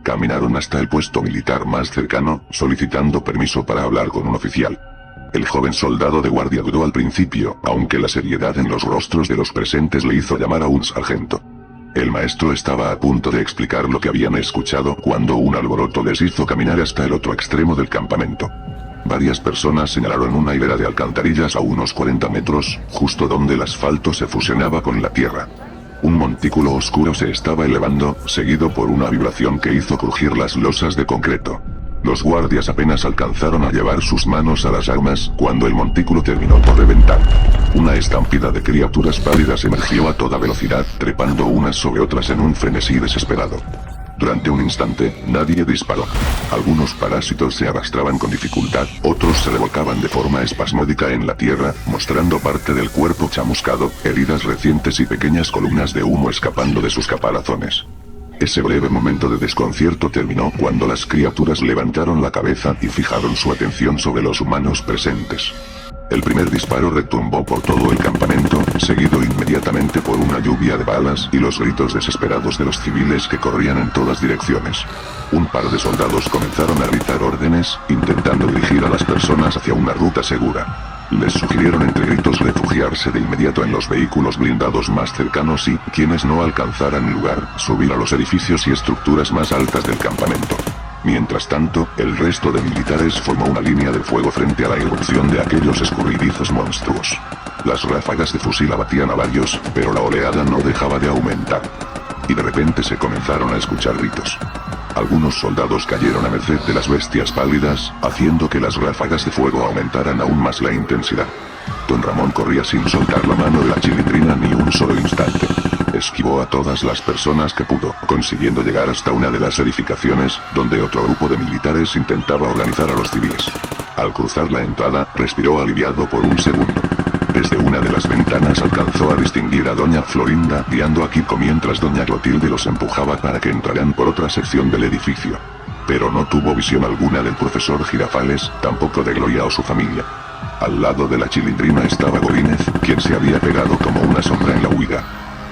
Caminaron hasta el puesto militar más cercano, solicitando permiso para hablar con un oficial. El joven soldado de guardia dudó al principio, aunque la seriedad en los rostros de los presentes le hizo llamar a un sargento. El maestro estaba a punto de explicar lo que habían escuchado cuando un alboroto les hizo caminar hasta el otro extremo del campamento. Varias personas señalaron una hilera de alcantarillas a unos 40 metros, justo donde el asfalto se fusionaba con la tierra. Un montículo oscuro se estaba elevando, seguido por una vibración que hizo crujir las losas de concreto. Los guardias apenas alcanzaron a llevar sus manos a las armas, cuando el montículo terminó por reventar. Una estampida de criaturas pálidas emergió a toda velocidad, trepando unas sobre otras en un frenesí desesperado. Durante un instante, nadie disparó. Algunos parásitos se arrastraban con dificultad, otros se revolcaban de forma espasmódica en la tierra, mostrando parte del cuerpo chamuscado, heridas recientes y pequeñas columnas de humo escapando de sus caparazones. Ese breve momento de desconcierto terminó cuando las criaturas levantaron la cabeza y fijaron su atención sobre los humanos presentes. El primer disparo retumbó por todo el campamento, seguido inmediatamente por una lluvia de balas y los gritos desesperados de los civiles que corrían en todas direcciones. Un par de soldados comenzaron a gritar órdenes, intentando dirigir a las personas hacia una ruta segura. Les sugirieron entre gritos refugiarse de inmediato en los vehículos blindados más cercanos y, quienes no alcanzaran lugar, subir a los edificios y estructuras más altas del campamento. Mientras tanto, el resto de militares formó una línea de fuego frente a la irrupción de aquellos escurridizos monstruos. Las ráfagas de fusil abatían a varios, pero la oleada no dejaba de aumentar. Y de repente se comenzaron a escuchar gritos. Algunos soldados cayeron a merced de las bestias pálidas, haciendo que las ráfagas de fuego aumentaran aún más la intensidad. Don Ramón corría sin soltar la mano de la chilindrina ni un solo instante. Esquivó a todas las personas que pudo, consiguiendo llegar hasta una de las edificaciones, donde otro grupo de militares intentaba organizar a los civiles. Al cruzar la entrada, respiró aliviado por un segundo. Desde una de las ventanas alcanzó a distinguir a doña Florinda guiando a Kiko mientras doña Clotilde los empujaba para que entraran por otra sección del edificio. pero no tuvo visión alguna del profesor Girafales, tampoco de Gloria o su familia. Al lado de la chilindrina estaba Gorínez, quien se había pegado como una sombra en la huida.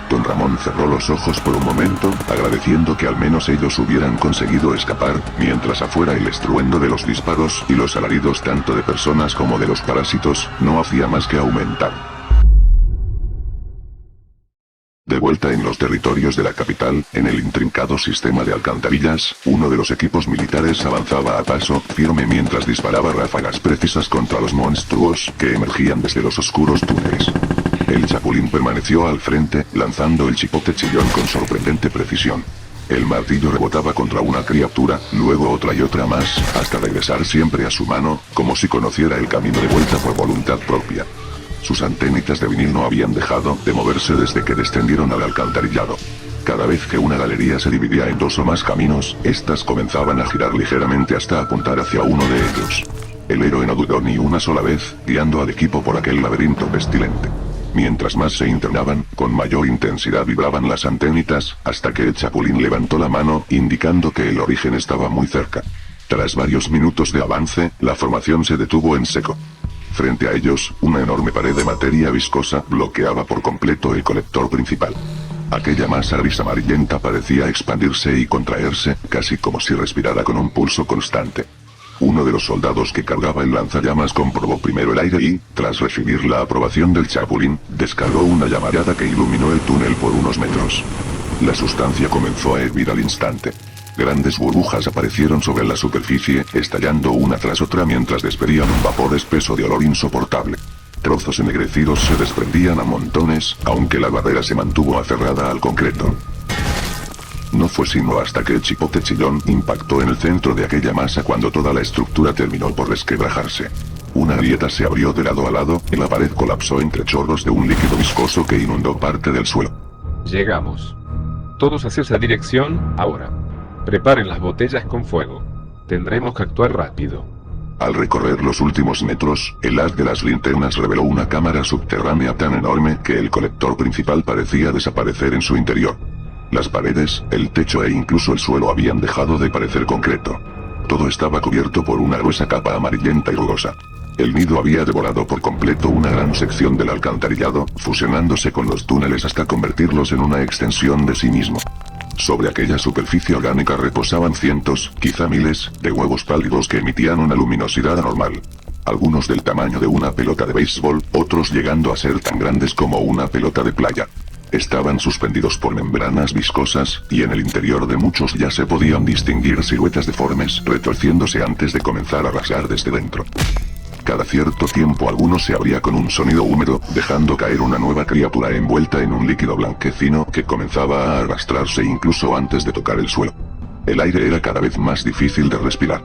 Don Ramón cerró los ojos por un momento, agradeciendo que al menos ellos hubieran conseguido escapar, mientras afuera el estruendo de los disparos y los alaridos tanto de personas como de los parásitos, no hacía más que aumentar. De vuelta en los territorios de la capital, en el intrincado sistema de alcantarillas, uno de los equipos militares avanzaba a paso firme mientras disparaba ráfagas precisas contra los monstruos que emergían desde los oscuros túneles. El Chapulín permaneció al frente, lanzando el chipote chillón con sorprendente precisión. El martillo rebotaba contra una criatura, luego otra y otra más, hasta regresar siempre a su mano, como si conociera el camino de vuelta por voluntad propia. Sus antenitas de vinil no habían dejado de moverse desde que descendieron al alcantarillado. Cada vez que una galería se dividía en dos o más caminos, estas comenzaban a girar ligeramente hasta apuntar hacia uno de ellos. El héroe no dudó ni una sola vez, guiando al equipo por aquel laberinto pestilente. Mientras más se internaban, con mayor intensidad vibraban las antenitas, hasta que el Chapulín levantó la mano, indicando que el origen estaba muy cerca. Tras varios minutos de avance, la formación se detuvo en seco. Frente a ellos, una enorme pared de materia viscosa bloqueaba por completo el colector principal. Aquella masa gris amarillenta parecía expandirse y contraerse, casi como si respirara con un pulso constante. Uno de los soldados que cargaba el lanzallamas comprobó primero el aire y, tras recibir la aprobación del Chapulín, descargó una llamarada que iluminó el túnel por unos metros. La sustancia comenzó a hervir al instante. Grandes burbujas aparecieron sobre la superficie, estallando una tras otra mientras despedían un vapor espeso de olor insoportable. Trozos ennegrecidos se desprendían a montones, aunque la barrera se mantuvo aferrada al concreto. No fue sino hasta que el chipote chillón impactó en el centro de aquella masa cuando toda la estructura terminó por resquebrajarse. Una grieta se abrió de lado a lado, y la pared colapsó entre chorros de un líquido viscoso que inundó parte del suelo. Llegamos. Todos hacia esa dirección, ahora. Preparen las botellas con fuego. Tendremos que actuar rápido. Al recorrer los últimos metros, el haz de las linternas reveló una cámara subterránea tan enorme que el colector principal parecía desaparecer en su interior. Las paredes, el techo e incluso el suelo habían dejado de parecer concreto. Todo estaba cubierto por una gruesa capa amarillenta y rugosa. El nido había devorado por completo una gran sección del alcantarillado, fusionándose con los túneles hasta convertirlos en una extensión de sí mismo. Sobre aquella superficie orgánica reposaban cientos, quizá miles, de huevos pálidos que emitían una luminosidad anormal. Algunos del tamaño de una pelota de béisbol, otros llegando a ser tan grandes como una pelota de playa. Estaban suspendidos por membranas viscosas, y en el interior de muchos ya se podían distinguir siluetas deformes retorciéndose antes de comenzar a rasgar desde dentro. Cada cierto tiempo alguno se abría con un sonido húmedo, dejando caer una nueva criatura envuelta en un líquido blanquecino que comenzaba a arrastrarse incluso antes de tocar el suelo. El aire era cada vez más difícil de respirar.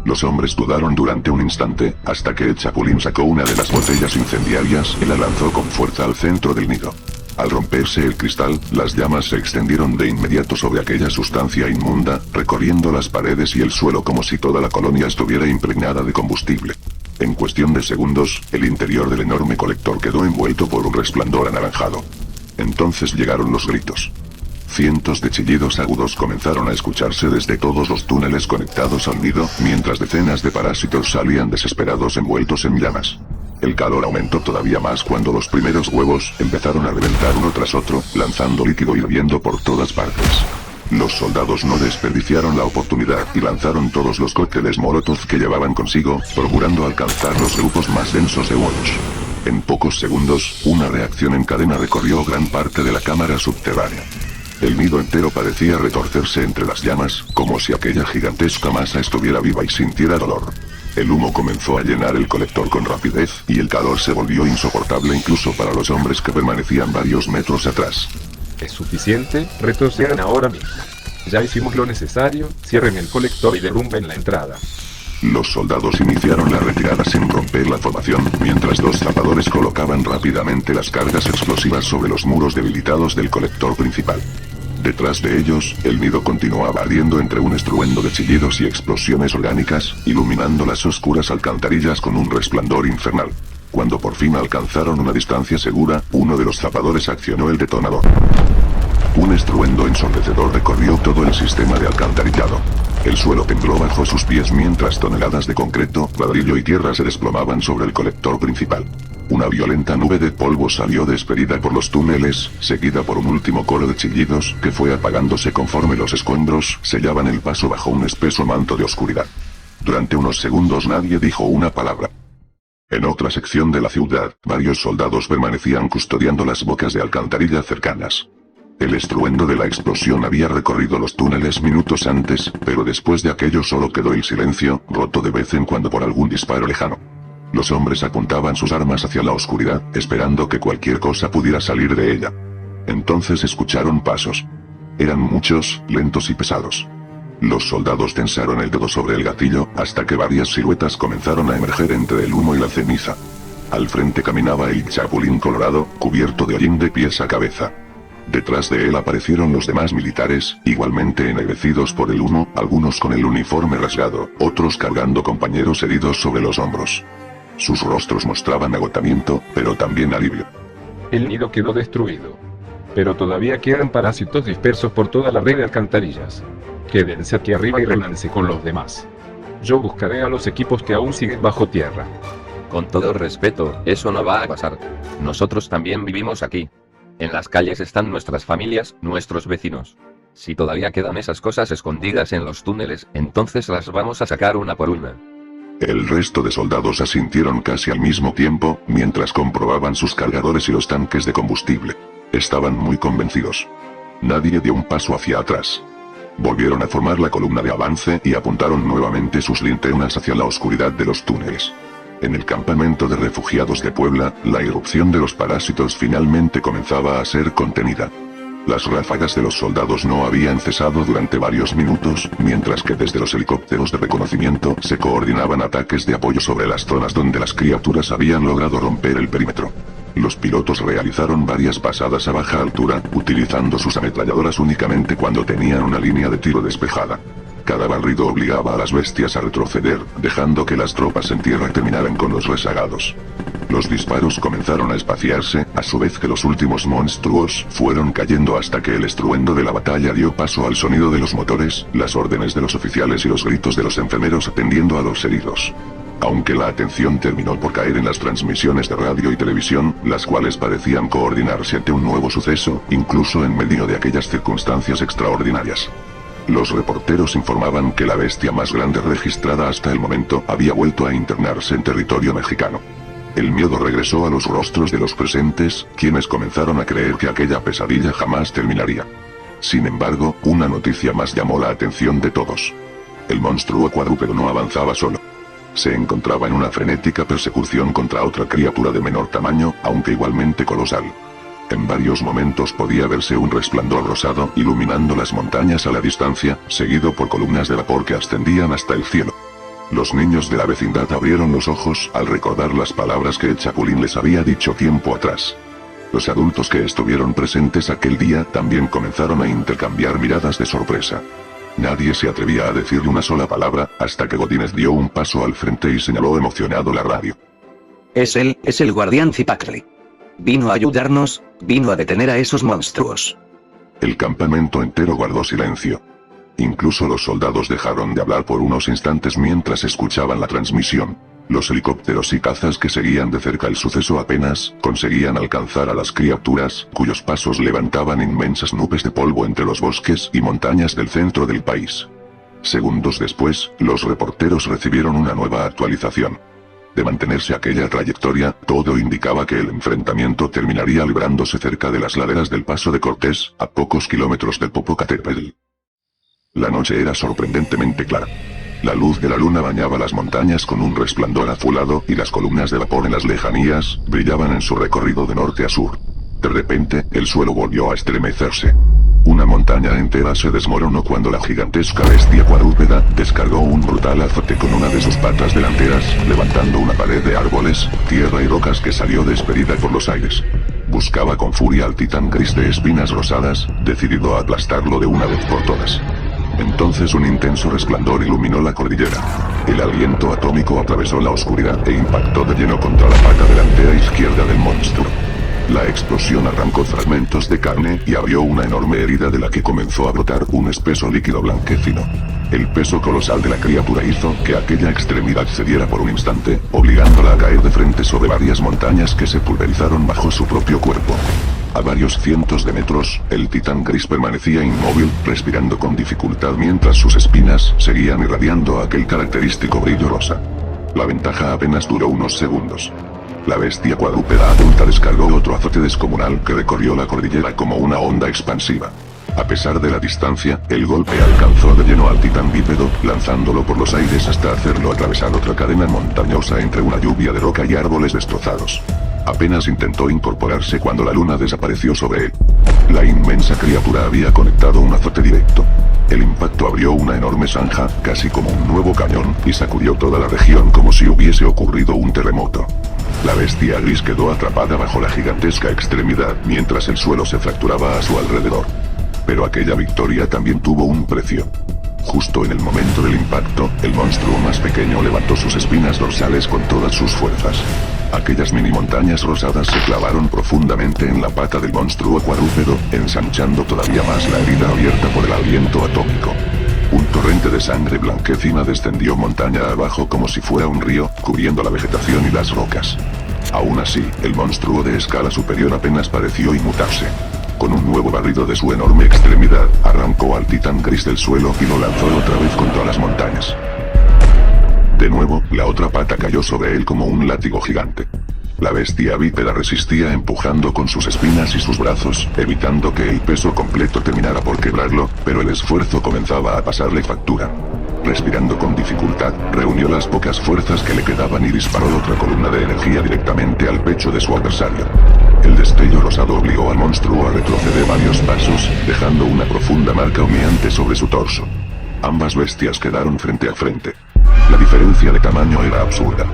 Los hombres dudaron durante un instante, hasta que el Chapulín sacó una de las botellas incendiarias y la lanzó con fuerza al centro del nido. Al romperse el cristal, las llamas se extendieron de inmediato sobre aquella sustancia inmunda, recorriendo las paredes y el suelo como si toda la colonia estuviera impregnada de combustible. En cuestión de segundos, el interior del enorme colector quedó envuelto por un resplandor anaranjado. Entonces llegaron los gritos. Cientos de chillidos agudos comenzaron a escucharse desde todos los túneles conectados al nido, mientras decenas de parásitos salían desesperados envueltos en llamas. El calor aumentó todavía más cuando los primeros huevos empezaron a reventar uno tras otro, lanzando líquido hirviendo por todas partes. Los soldados no desperdiciaron la oportunidad y lanzaron todos los cócteles molotov que llevaban consigo, procurando alcanzar los grupos más densos de huevos. En pocos segundos, una reacción en cadena recorrió gran parte de la cámara subterránea. El nido entero parecía retorcerse entre las llamas, como si aquella gigantesca masa estuviera viva y sintiera dolor. El humo comenzó a llenar el colector con rapidez, y el calor se volvió insoportable incluso para los hombres que permanecían varios metros atrás. ¿Es suficiente? Retrocedan ahora mismo. Ya hicimos lo necesario, cierren el colector y derrumben la entrada. Los soldados iniciaron la retirada sin romper la formación, mientras dos zapadores colocaban rápidamente las cargas explosivas sobre los muros debilitados del colector principal. Detrás de ellos, el nido continuaba ardiendo entre un estruendo de chillidos y explosiones orgánicas, iluminando las oscuras alcantarillas con un resplandor infernal. Cuando por fin alcanzaron una distancia segura, uno de los zapadores accionó el detonador. Un estruendo ensordecedor recorrió todo el sistema de alcantarillado. El suelo tembló bajo sus pies mientras toneladas de concreto, ladrillo y tierra se desplomaban sobre el colector principal. Una violenta nube de polvo salió despedida por los túneles, seguida por un último coro de chillidos que fue apagándose conforme los escombros sellaban el paso bajo un espeso manto de oscuridad. Durante unos segundos nadie dijo una palabra. En otra sección de la ciudad, varios soldados permanecían custodiando las bocas de alcantarilla cercanas. El estruendo de la explosión había recorrido los túneles minutos antes, pero después de aquello solo quedó el silencio, roto de vez en cuando por algún disparo lejano. Los hombres apuntaban sus armas hacia la oscuridad, esperando que cualquier cosa pudiera salir de ella. Entonces escucharon pasos. Eran muchos, lentos y pesados. Los soldados tensaron el dedo sobre el gatillo, hasta que varias siluetas comenzaron a emerger entre el humo y la ceniza. Al frente caminaba el Chapulín Colorado, cubierto de hollín de pies a cabeza. Detrás de él aparecieron los demás militares, igualmente ennegrecidos por el humo, algunos con el uniforme rasgado, otros cargando compañeros heridos sobre los hombros. Sus rostros mostraban agotamiento, pero también alivio. El nido quedó destruido. Pero todavía quedan parásitos dispersos por toda la red de alcantarillas. Quédense aquí arriba y reúnanse con los demás. Yo buscaré a los equipos que aún siguen bajo tierra. Con todo respeto, eso no va a pasar. Nosotros también vivimos aquí. En las calles están nuestras familias, nuestros vecinos. Si todavía quedan esas cosas escondidas en los túneles, entonces las vamos a sacar una por una. El resto de soldados asintieron casi al mismo tiempo, mientras comprobaban sus cargadores y los tanques de combustible. Estaban muy convencidos. Nadie dio un paso hacia atrás. Volvieron a formar la columna de avance y apuntaron nuevamente sus linternas hacia la oscuridad de los túneles. En el campamento de refugiados de Puebla, la irrupción de los parásitos finalmente comenzaba a ser contenida. Las ráfagas de los soldados no habían cesado durante varios minutos, mientras que desde los helicópteros de reconocimiento se coordinaban ataques de apoyo sobre las zonas donde las criaturas habían logrado romper el perímetro. Los pilotos realizaron varias pasadas a baja altura, utilizando sus ametralladoras únicamente cuando tenían una línea de tiro despejada. Cada barrido obligaba a las bestias a retroceder, dejando que las tropas en tierra terminaran con los rezagados. Los disparos comenzaron a espaciarse, a su vez que los últimos monstruos fueron cayendo hasta que el estruendo de la batalla dio paso al sonido de los motores, las órdenes de los oficiales y los gritos de los enfermeros atendiendo a los heridos. Aunque la atención terminó por caer en las transmisiones de radio y televisión, las cuales parecían coordinarse ante un nuevo suceso, incluso en medio de aquellas circunstancias extraordinarias. Los reporteros informaban que la bestia más grande registrada hasta el momento había vuelto a internarse en territorio mexicano. El miedo regresó a los rostros de los presentes, quienes comenzaron a creer que aquella pesadilla jamás terminaría. Sin embargo, una noticia más llamó la atención de todos. El monstruo cuadrúpedo no avanzaba solo. Se encontraba en una frenética persecución contra otra criatura de menor tamaño, aunque igualmente colosal. En varios momentos podía verse un resplandor rosado iluminando las montañas a la distancia, seguido por columnas de vapor que ascendían hasta el cielo. Los niños de la vecindad abrieron los ojos al recordar las palabras que el Chapulín les había dicho tiempo atrás. Los adultos que estuvieron presentes aquel día también comenzaron a intercambiar miradas de sorpresa. Nadie se atrevía a decirle una sola palabra, hasta que Godínez dio un paso al frente y señaló emocionado la radio. Es el guardián Zipactli. Vino a ayudarnos, vino a detener a esos monstruos. El campamento entero guardó silencio. Incluso los soldados dejaron de hablar por unos instantes mientras escuchaban la transmisión. Los helicópteros y cazas que seguían de cerca el suceso apenas conseguían alcanzar a las criaturas, cuyos pasos levantaban inmensas nubes de polvo entre los bosques y montañas del centro del país. Segundos después, los reporteros recibieron una nueva actualización. De mantenerse aquella trayectoria, todo indicaba que el enfrentamiento terminaría librándose cerca de las laderas del Paso de Cortés, a pocos kilómetros del Popocatépetl. La noche era sorprendentemente clara. La luz de la luna bañaba las montañas con un resplandor azulado y las columnas de vapor en las lejanías brillaban en su recorrido de norte a sur. De repente, el suelo volvió a estremecerse. Una montaña entera se desmoronó cuando la gigantesca bestia cuadrúpeda descargó un brutal azote con una de sus patas delanteras, levantando una pared de árboles, tierra y rocas que salió despedida por los aires. Buscaba con furia al titán gris de espinas rosadas, decidido a aplastarlo de una vez por todas. Entonces un intenso resplandor iluminó la cordillera. El aliento atómico atravesó la oscuridad e impactó de lleno contra la pata delantera izquierda del monstruo. La explosión arrancó fragmentos de carne y abrió una enorme herida de la que comenzó a brotar un espeso líquido blanquecino. El peso colosal de la criatura hizo que aquella extremidad cediera por un instante, obligándola a caer de frente sobre varias montañas que se pulverizaron bajo su propio cuerpo. A varios cientos de metros, el titán gris permanecía inmóvil, respirando con dificultad mientras sus espinas seguían irradiando aquel característico brillo rosa. La ventaja apenas duró unos segundos. La bestia cuadrúpeda adulta descargó otro azote descomunal que recorrió la cordillera como una onda expansiva. A pesar de la distancia, el golpe alcanzó de lleno al titán bípedo, lanzándolo por los aires hasta hacerlo atravesar otra cadena montañosa entre una lluvia de roca y árboles destrozados. Apenas intentó incorporarse cuando la luna desapareció sobre él. La inmensa criatura había conectado un azote directo. El impacto abrió una enorme zanja, casi como un nuevo cañón, y sacudió toda la región como si hubiese ocurrido un terremoto. La bestia gris quedó atrapada bajo la gigantesca extremidad mientras el suelo se fracturaba a su alrededor. Pero aquella victoria también tuvo un precio. Justo en el momento del impacto, el monstruo más pequeño levantó sus espinas dorsales con todas sus fuerzas. Aquellas mini montañas rosadas se clavaron profundamente en la pata del monstruo cuadrúpedo, ensanchando todavía más la herida abierta por el aliento atómico. Un torrente de sangre blanquecina descendió montaña abajo como si fuera un río, cubriendo la vegetación y las rocas. Aún así, el monstruo de escala superior apenas pareció inmutarse. Con un nuevo barrido de su enorme extremidad, arrancó al titán gris del suelo y lo lanzó otra vez contra las montañas. De nuevo, la otra pata cayó sobre él como un látigo gigante. La bestia bípeda resistía empujando con sus espinas y sus brazos, evitando que el peso completo terminara por quebrarlo, pero el esfuerzo comenzaba a pasarle factura. Respirando con dificultad, reunió las pocas fuerzas que le quedaban y disparó otra columna de energía directamente al pecho de su adversario. El destello rosado obligó al monstruo a retroceder varios pasos, dejando una profunda marca humeante sobre su torso. Ambas bestias quedaron frente a frente. La diferencia de tamaño era absurda.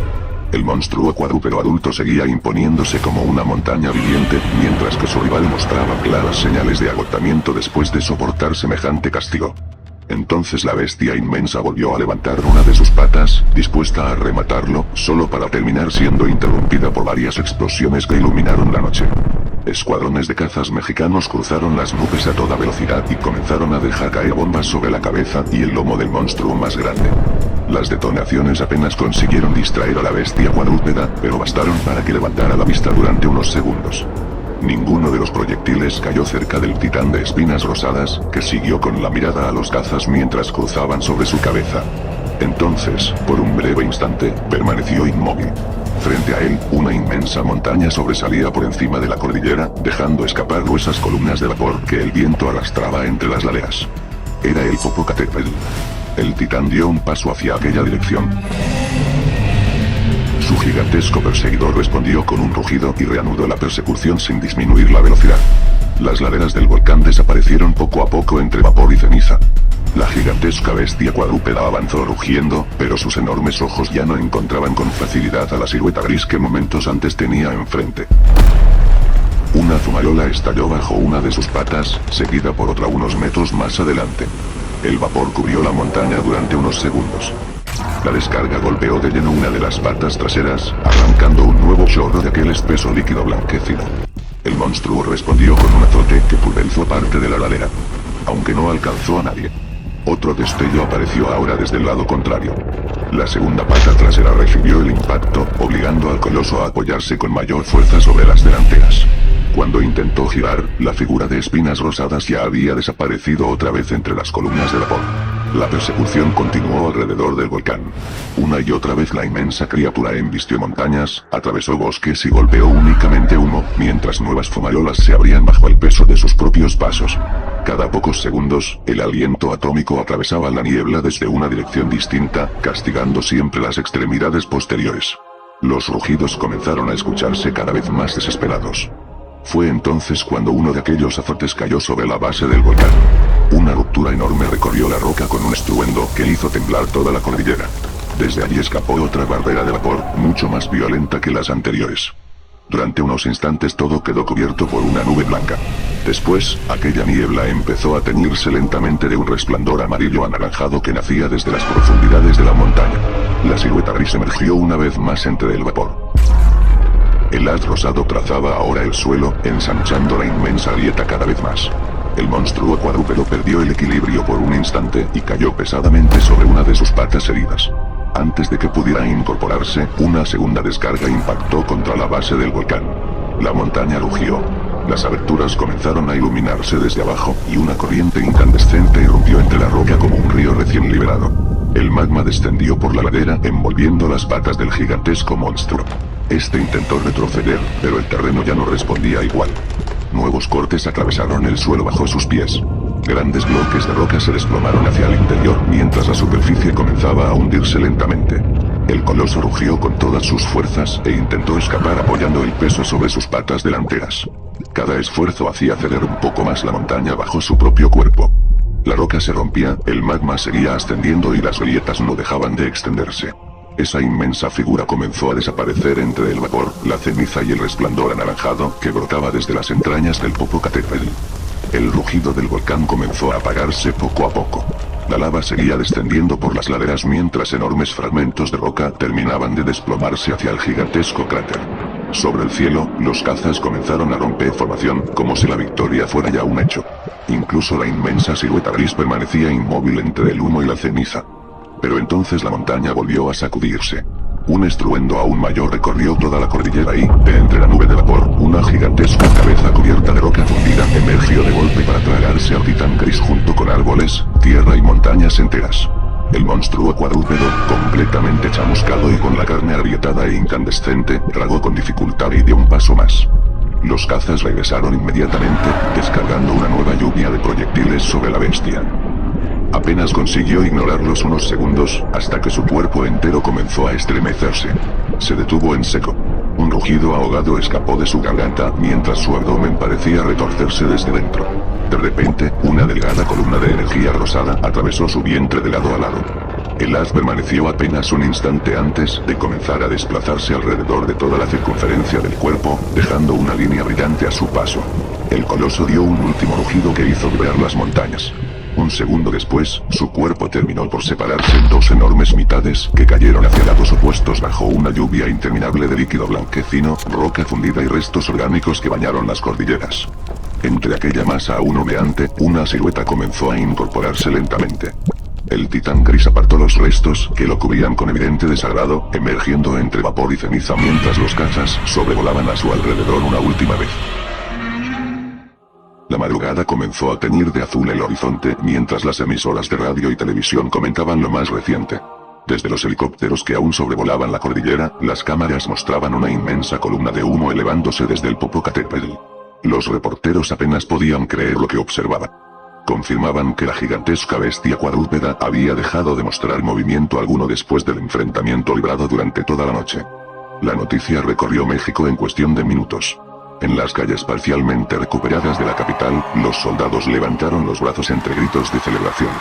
El monstruo cuadrúpedo adulto seguía imponiéndose como una montaña viviente, mientras que su rival mostraba claras señales de agotamiento después de soportar semejante castigo. Entonces la bestia inmensa volvió a levantar una de sus patas, dispuesta a rematarlo, solo para terminar siendo interrumpida por varias explosiones que iluminaron la noche. Escuadrones de cazas mexicanos cruzaron las nubes a toda velocidad y comenzaron a dejar caer bombas sobre la cabeza y el lomo del monstruo más grande. Las detonaciones apenas consiguieron distraer a la bestia cuadrúpeda, pero bastaron para que levantara la vista durante unos segundos. Ninguno de los proyectiles cayó cerca del titán de espinas rosadas, que siguió con la mirada a los cazas mientras cruzaban sobre su cabeza. Entonces, por un breve instante, permaneció inmóvil. Frente a él, una inmensa montaña sobresalía por encima de la cordillera, dejando escapar gruesas columnas de vapor que el viento arrastraba entre las laderas. Era el Popocatépetl. El titán dio un paso hacia aquella dirección. Su gigantesco perseguidor respondió con un rugido y reanudó la persecución sin disminuir la velocidad. Las laderas del volcán desaparecieron poco a poco entre vapor y ceniza. La gigantesca bestia cuadrúpeda avanzó rugiendo, pero sus enormes ojos ya no encontraban con facilidad a la silueta gris que momentos antes tenía enfrente. Una fumarola estalló bajo una de sus patas, seguida por otra unos metros más adelante. El vapor cubrió la montaña durante unos segundos. La descarga golpeó de lleno una de las patas traseras, arrancando un nuevo chorro de aquel espeso líquido blanquecino. El monstruo respondió con un azote que pulverizó parte de la ladera. Aunque no alcanzó a nadie. Otro destello apareció ahora desde el lado contrario. La segunda pata trasera recibió el impacto, obligando al coloso a apoyarse con mayor fuerza sobre las delanteras. Cuando intentó girar, la figura de espinas rosadas ya había desaparecido otra vez entre las columnas de vapor. La persecución continuó alrededor del volcán. Una y otra vez la inmensa criatura embistió montañas, atravesó bosques y golpeó únicamente humo, mientras nuevas fumarolas se abrían bajo el peso de sus propios pasos. Cada pocos segundos, el aliento atómico atravesaba la niebla desde una dirección distinta, castigando siempre las extremidades posteriores. Los rugidos comenzaron a escucharse cada vez más desesperados. Fue entonces cuando uno de aquellos azotes cayó sobre la base del volcán. Una ruptura enorme recorrió la roca con un estruendo que hizo temblar toda la cordillera. Desde allí escapó otra barrera de vapor, mucho más violenta que las anteriores. Durante unos instantes todo quedó cubierto por una nube blanca. Después, aquella niebla empezó a teñirse lentamente de un resplandor amarillo anaranjado que nacía desde las profundidades de la montaña. La silueta gris emergió una vez más entre el vapor. El haz rosado trazaba ahora el suelo, ensanchando la inmensa grieta cada vez más. El monstruo cuadrúpedo perdió el equilibrio por un instante y cayó pesadamente sobre una de sus patas heridas. Antes de que pudiera incorporarse, una segunda descarga impactó contra la base del volcán. La montaña rugió. Las aberturas comenzaron a iluminarse desde abajo, y una corriente incandescente irrumpió entre la roca como un río recién liberado. El magma descendió por la ladera envolviendo las patas del gigantesco monstruo. Este intentó retroceder, pero el terreno ya no respondía igual. Nuevos cortes atravesaron el suelo bajo sus pies. Grandes bloques de roca se desplomaron hacia el interior mientras la superficie comenzaba a hundirse lentamente. El coloso rugió con todas sus fuerzas e intentó escapar apoyando el peso sobre sus patas delanteras. Cada esfuerzo hacía ceder un poco más la montaña bajo su propio cuerpo. La roca se rompía, el magma seguía ascendiendo y las grietas no dejaban de extenderse. Esa inmensa figura comenzó a desaparecer entre el vapor, la ceniza y el resplandor anaranjado que brotaba desde las entrañas del Popocatépetl. El rugido del volcán comenzó a apagarse poco a poco. La lava seguía descendiendo por las laderas mientras enormes fragmentos de roca terminaban de desplomarse hacia el gigantesco cráter. Sobre el cielo, los cazas comenzaron a romper formación, como si la victoria fuera ya un hecho. Incluso la inmensa silueta gris permanecía inmóvil entre el humo y la ceniza. Pero entonces la montaña volvió a sacudirse. Un estruendo aún mayor recorrió toda la cordillera y, de entre la nube de vapor, una gigantesca cabeza cubierta de roca fundida emergió de golpe para tragarse al titán gris junto con árboles, tierra y montañas enteras. El monstruo cuadrúpedo, completamente chamuscado y con la carne agrietada e incandescente, tragó con dificultad y dio un paso más. Los cazas regresaron inmediatamente, descargando una nueva lluvia de proyectiles sobre la bestia. Apenas consiguió ignorarlos unos segundos, hasta que su cuerpo entero comenzó a estremecerse. Se detuvo en seco. Un rugido ahogado escapó de su garganta, mientras su abdomen parecía retorcerse desde dentro. De repente, una delgada columna de energía rosada atravesó su vientre de lado a lado. El haz permaneció apenas un instante antes de comenzar a desplazarse alrededor de toda la circunferencia del cuerpo, dejando una línea brillante a su paso. El coloso dio un último rugido que hizo vibrar las montañas. Un segundo después, su cuerpo terminó por separarse en dos enormes mitades que cayeron hacia lados opuestos bajo una lluvia interminable de líquido blanquecino, roca fundida y restos orgánicos que bañaron las cordilleras. Entre aquella masa aún humeante, una silueta comenzó a incorporarse lentamente. El titán gris apartó los restos que lo cubrían con evidente desagrado, emergiendo entre vapor y ceniza mientras los cazas sobrevolaban a su alrededor una última vez. La madrugada comenzó a teñir de azul el horizonte mientras las emisoras de radio y televisión comentaban lo más reciente. Desde los helicópteros que aún sobrevolaban la cordillera, las cámaras mostraban una inmensa columna de humo elevándose desde el Popocatépetl. Los reporteros apenas podían creer lo que observaban. Confirmaban que la gigantesca bestia cuadrúpeda había dejado de mostrar movimiento alguno después del enfrentamiento librado durante toda la noche. La noticia recorrió México en cuestión de minutos. En las calles parcialmente recuperadas de la capital, los soldados levantaron los brazos entre gritos de celebración.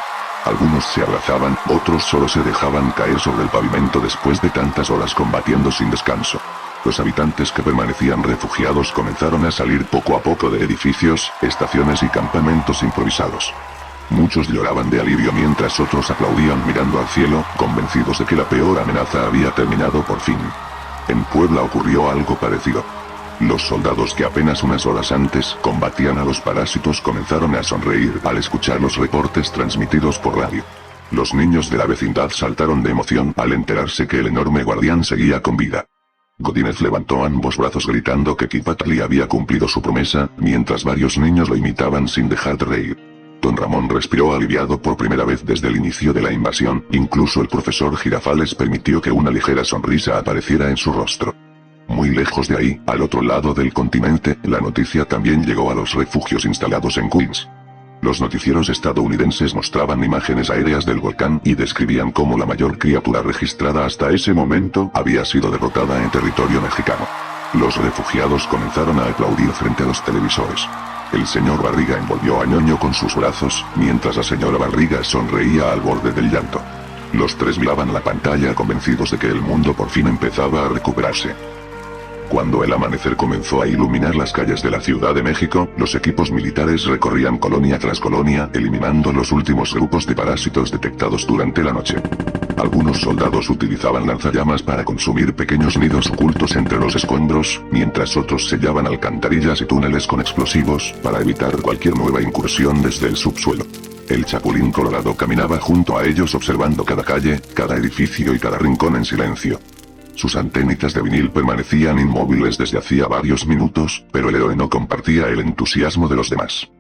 Algunos se abrazaban, otros solo se dejaban caer sobre el pavimento después de tantas horas combatiendo sin descanso. Los habitantes que permanecían refugiados comenzaron a salir poco a poco de edificios, estaciones y campamentos improvisados. Muchos lloraban de alivio mientras otros aplaudían mirando al cielo, convencidos de que la peor amenaza había terminado por fin. En Puebla ocurrió algo parecido. Los soldados que apenas unas horas antes combatían a los parásitos comenzaron a sonreír al escuchar los reportes transmitidos por radio. Los niños de la vecindad saltaron de emoción al enterarse que el enorme guardián seguía con vida. Godínez levantó ambos brazos gritando que Kipatli había cumplido su promesa, mientras varios niños lo imitaban sin dejar de reír. Don Ramón respiró aliviado por primera vez desde el inicio de la invasión, incluso el profesor Girafales permitió que una ligera sonrisa apareciera en su rostro. Muy lejos de ahí, al otro lado del continente, la noticia también llegó a los refugios instalados en Queens. Los noticieros estadounidenses mostraban imágenes aéreas del volcán y describían cómo la mayor criatura registrada hasta ese momento había sido derrotada en territorio mexicano. Los refugiados comenzaron a aplaudir frente a los televisores. El señor Barriga envolvió a Ñoño con sus brazos, mientras la señora Barriga sonreía al borde del llanto. Los tres miraban la pantalla convencidos de que el mundo por fin empezaba a recuperarse. Cuando el amanecer comenzó a iluminar las calles de la Ciudad de México, los equipos militares recorrían colonia tras colonia, eliminando los últimos grupos de parásitos detectados durante la noche. Algunos soldados utilizaban lanzallamas para consumir pequeños nidos ocultos entre los escombros, mientras otros sellaban alcantarillas y túneles con explosivos, para evitar cualquier nueva incursión desde el subsuelo. El Chapulín Colorado caminaba junto a ellos observando cada calle, cada edificio y cada rincón en silencio. Sus antenitas de vinil permanecían inmóviles desde hacía varios minutos, pero el héroe no compartía el entusiasmo de los demás.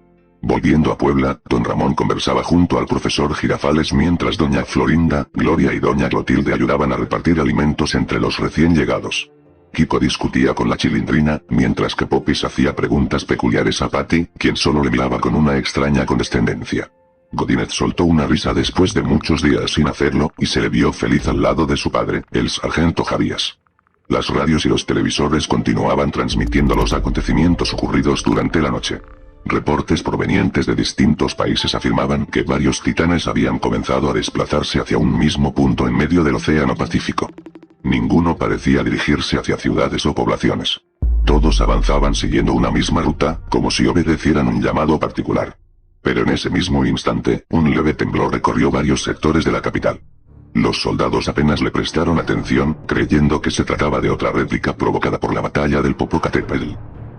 Volviendo a Puebla, don Ramón conversaba junto al profesor Girafales mientras doña Florinda, Gloria y doña Clotilde ayudaban a repartir alimentos entre los recién llegados. Kiko discutía con la Chilindrina, mientras que Popis hacía preguntas peculiares a Patty, quien solo le miraba con una extraña condescendencia. Godínez soltó una risa después de muchos días sin hacerlo, y se le vio feliz al lado de su padre, el sargento Javías. Las radios y los televisores continuaban transmitiendo los acontecimientos ocurridos durante la noche. Reportes provenientes de distintos países afirmaban que varios titanes habían comenzado a desplazarse hacia un mismo punto en medio del Océano Pacífico. Ninguno parecía dirigirse hacia ciudades o poblaciones. Todos avanzaban siguiendo una misma ruta, como si obedecieran un llamado particular. Pero en ese mismo instante, un leve temblor recorrió varios sectores de la capital. Los soldados apenas le prestaron atención, creyendo que se trataba de otra réplica provocada por la batalla del Popocatépetl.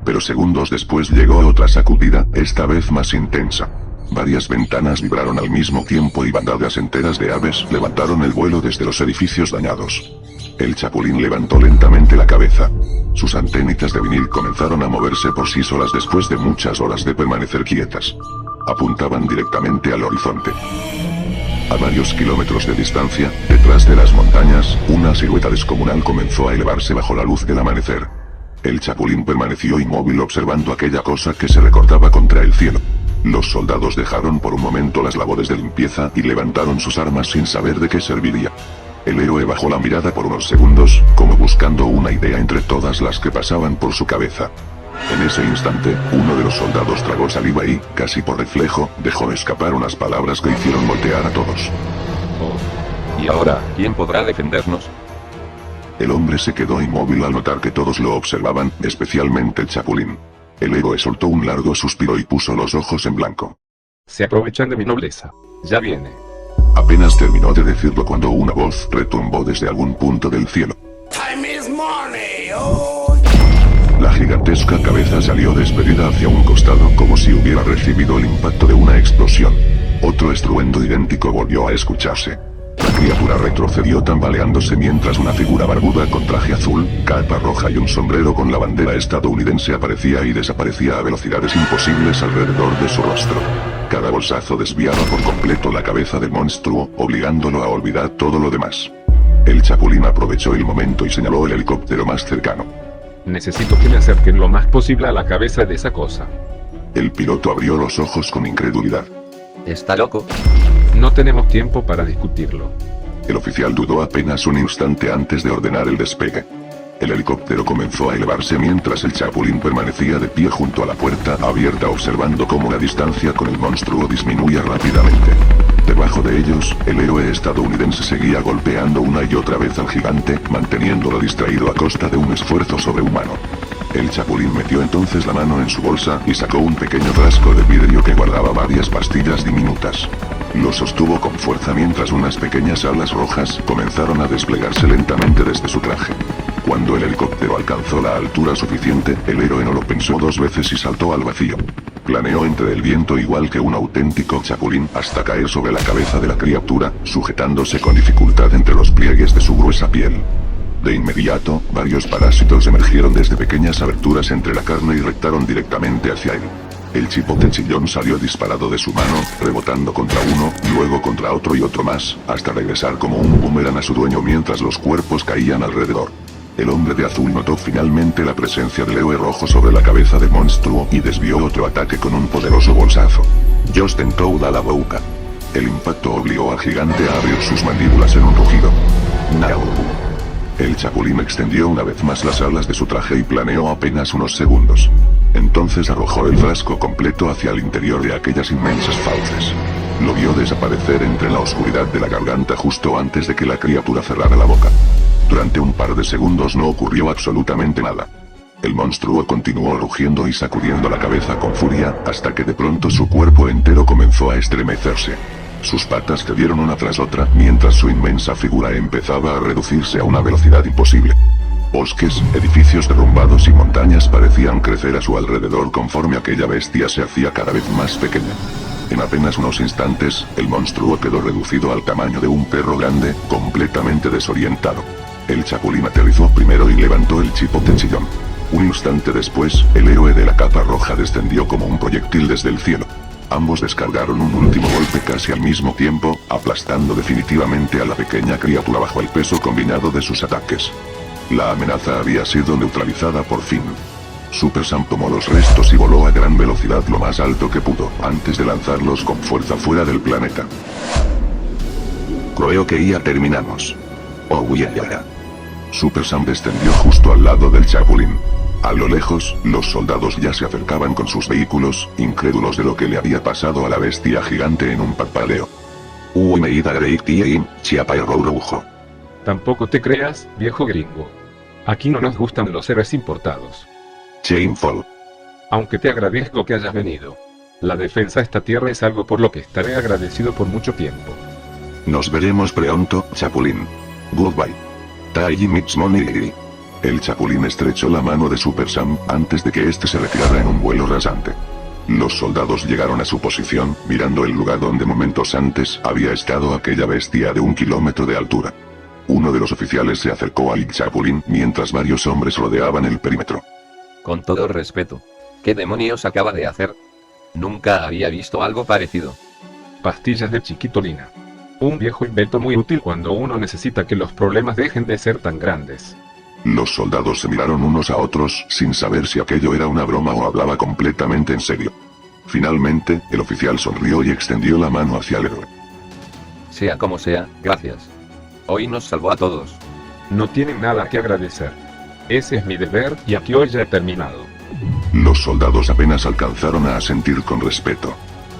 Pero segundos después llegó otra sacudida, esta vez más intensa. Varias ventanas vibraron al mismo tiempo y bandadas enteras de aves levantaron el vuelo desde los edificios dañados. El Chapulín levantó lentamente la cabeza. Sus antenitas de vinil comenzaron a moverse por sí solas después de muchas horas de permanecer quietas. Apuntaban directamente al horizonte. A varios kilómetros de distancia, detrás de las montañas, una silueta descomunal comenzó a elevarse bajo la luz del amanecer. El Chapulín permaneció inmóvil observando aquella cosa que se recortaba contra el cielo. Los soldados dejaron por un momento las labores de limpieza y levantaron sus armas sin saber de qué serviría. El héroe bajó la mirada por unos segundos, como buscando una idea entre todas las que pasaban por su cabeza. En ese instante, uno de los soldados tragó saliva y, casi por reflejo, dejó escapar unas palabras que hicieron voltear a todos. Oh. ¿Y ahora, quién podrá defendernos? El hombre se quedó inmóvil al notar que todos lo observaban, especialmente el Chapulín. El héroe soltó un largo suspiro y puso los ojos en blanco. Se aprovechan de mi nobleza. Ya viene. Apenas terminó de decirlo cuando una voz retumbó desde algún punto del cielo. Time is money. Oh. La gigantesca cabeza salió despedida hacia un costado como si hubiera recibido el impacto de una explosión. Otro estruendo idéntico volvió a escucharse. La criatura retrocedió tambaleándose mientras una figura barbuda con traje azul, capa roja y un sombrero con la bandera estadounidense aparecía y desaparecía a velocidades imposibles alrededor de su rostro. Cada bolsazo desviaba por completo la cabeza del monstruo, obligándolo a olvidar todo lo demás. El Chapulín aprovechó el momento y señaló el helicóptero más cercano. Necesito que me acerquen lo más posible a la cabeza de esa cosa. El piloto abrió los ojos con incredulidad. ¿Está loco? No tenemos tiempo para discutirlo. El oficial dudó apenas un instante antes de ordenar el despegue. El helicóptero comenzó a elevarse mientras el Chapulín permanecía de pie junto a la puerta abierta observando cómo la distancia con el monstruo disminuía rápidamente. Debajo de ellos, el héroe estadounidense seguía golpeando una y otra vez al gigante, manteniéndolo distraído a costa de un esfuerzo sobrehumano. El Chapulín metió entonces la mano en su bolsa y sacó un pequeño frasco de vidrio que guardaba varias pastillas diminutas. Lo sostuvo con fuerza mientras unas pequeñas alas rojas comenzaron a desplegarse lentamente desde su traje. Cuando el helicóptero alcanzó la altura suficiente, el héroe no lo pensó dos veces y saltó al vacío. Planeó entre el viento igual que un auténtico chapulín hasta caer sobre la cabeza de la criatura, sujetándose con dificultad entre los pliegues de su gruesa piel. De inmediato, varios parásitos emergieron desde pequeñas aberturas entre la carne y rectaron directamente hacia él. El chipote chillón salió disparado de su mano, rebotando contra uno, luego contra otro y otro más, hasta regresar como un boomerang a su dueño mientras los cuerpos caían alrededor. El hombre de azul notó finalmente la presencia del héroe rojo sobre la cabeza del monstruo y desvió otro ataque con un poderoso bolsazo. Josh tentó a la boca. El impacto obligó al gigante a abrir sus mandíbulas en un rugido. ¡Nau! El chapulín extendió una vez más las alas de su traje y planeó apenas unos segundos. Entonces arrojó el frasco completo hacia el interior de aquellas inmensas fauces. Lo vio desaparecer entre la oscuridad de la garganta justo antes de que la criatura cerrara la boca. Durante un par de segundos no ocurrió absolutamente nada. El monstruo continuó rugiendo y sacudiendo la cabeza con furia, hasta que de pronto su cuerpo entero comenzó a estremecerse. Sus patas cedieron una tras otra, mientras su inmensa figura empezaba a reducirse a una velocidad imposible. Bosques, edificios derrumbados y montañas parecían crecer a su alrededor conforme aquella bestia se hacía cada vez más pequeña. En apenas unos instantes, el monstruo quedó reducido al tamaño de un perro grande, completamente desorientado. El chapulín aterrizó primero y levantó el chipote chillón. Un instante después, el héroe de la capa roja descendió como un proyectil desde el cielo. Ambos descargaron un último golpe casi al mismo tiempo, aplastando definitivamente a la pequeña criatura bajo el peso combinado de sus ataques. La amenaza había sido neutralizada por fin. Super Sam tomó los restos y voló a gran velocidad lo más alto que pudo, antes de lanzarlos con fuerza fuera del planeta. Creo que ya terminamos. Oh, yeah. Super Sam descendió justo al lado del chapulín. A lo lejos, los soldados ya se acercaban con sus vehículos, incrédulos de lo que le había pasado a la bestia gigante en un parpadeo. Meida Great Team, Chiapa y Rourujo. Tampoco te creas, viejo gringo. Aquí no nos gustan los seres importados. Shameful. Aunque te agradezco que hayas venido. La defensa de esta tierra es algo por lo que estaré agradecido por mucho tiempo. Nos veremos pronto, chapulín. Goodbye. Tai Mix Money. El chapulín estrechó la mano de Super Sam antes de que éste se retirara en un vuelo rasante. Los soldados llegaron a su posición, mirando el lugar donde momentos antes había estado aquella bestia de 1 kilómetro de altura. Uno de los oficiales se acercó al chapulín mientras varios hombres rodeaban el perímetro. Con todo respeto, ¿qué demonios acaba de hacer? Nunca había visto algo parecido. Pastillas de chiquitolina. Un viejo invento muy útil cuando uno necesita que los problemas dejen de ser tan grandes. Los soldados se miraron unos a otros, sin saber si aquello era una broma o hablaba completamente en serio. Finalmente, el oficial sonrió y extendió la mano hacia el héroe. Sea como sea, gracias. Hoy nos salvó a todos. No tienen nada que agradecer. Ese es mi deber, y aquí hoy ya he terminado. Los soldados apenas alcanzaron a asentir con respeto.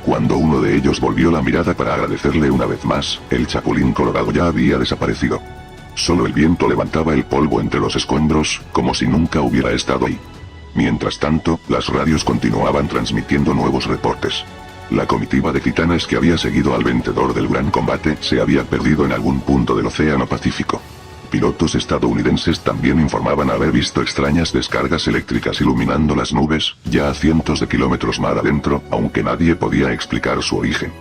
Cuando uno de ellos volvió la mirada para agradecerle una vez más, el chapulín colorado ya había desaparecido. Solo el viento levantaba el polvo entre los escombros, como si nunca hubiera estado ahí. Mientras tanto, las radios continuaban transmitiendo nuevos reportes. La comitiva de titanes que había seguido al vencedor del gran combate se había perdido en algún punto del Océano Pacífico. Pilotos estadounidenses también informaban haber visto extrañas descargas eléctricas iluminando las nubes, ya a cientos de kilómetros mar adentro, aunque nadie podía explicar su origen.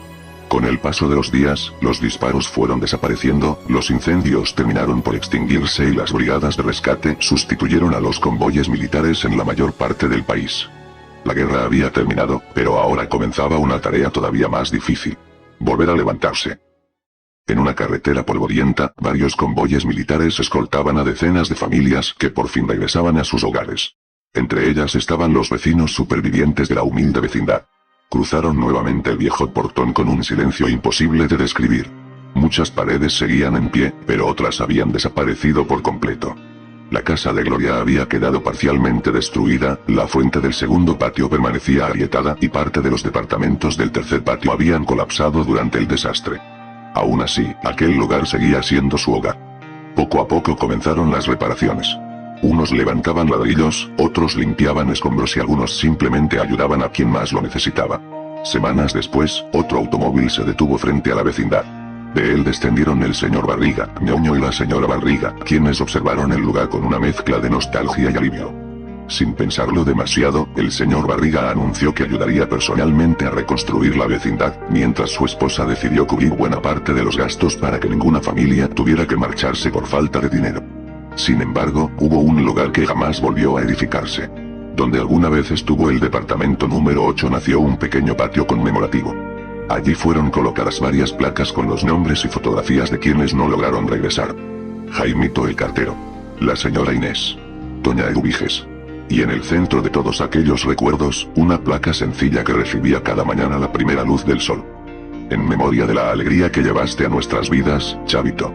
Con el paso de los días, los disparos fueron desapareciendo, los incendios terminaron por extinguirse y las brigadas de rescate sustituyeron a los convoyes militares en la mayor parte del país. La guerra había terminado, pero ahora comenzaba una tarea todavía más difícil. Volver a levantarse. En una carretera polvorienta, varios convoyes militares escoltaban a decenas de familias que por fin regresaban a sus hogares. Entre ellas estaban los vecinos supervivientes de la humilde vecindad. Cruzaron nuevamente el viejo portón con un silencio imposible de describir. Muchas paredes seguían en pie, pero otras habían desaparecido por completo. La casa de Gloria había quedado parcialmente destruida, la fuente del segundo patio permanecía agrietada y parte de los departamentos del tercer patio habían colapsado durante el desastre. Aún así, aquel lugar seguía siendo su hogar. Poco a poco comenzaron las reparaciones. Unos levantaban ladrillos, otros limpiaban escombros y algunos simplemente ayudaban a quien más lo necesitaba. Semanas después, otro automóvil se detuvo frente a la vecindad. De él descendieron el señor Barriga, Ñoño y la señora Barriga, quienes observaron el lugar con una mezcla de nostalgia y alivio. Sin pensarlo demasiado, el señor Barriga anunció que ayudaría personalmente a reconstruir la vecindad, mientras su esposa decidió cubrir buena parte de los gastos para que ninguna familia tuviera que marcharse por falta de dinero. Sin embargo, hubo un lugar que jamás volvió a edificarse. Donde alguna vez estuvo el departamento número 8 nació un pequeño patio conmemorativo. Allí fueron colocadas varias placas con los nombres y fotografías de quienes no lograron regresar. Jaimito el cartero. La señora Inés. Doña Eduviges. Y en el centro de todos aquellos recuerdos, una placa sencilla que recibía cada mañana la primera luz del sol. En memoria de la alegría que llevaste a nuestras vidas, Chavito.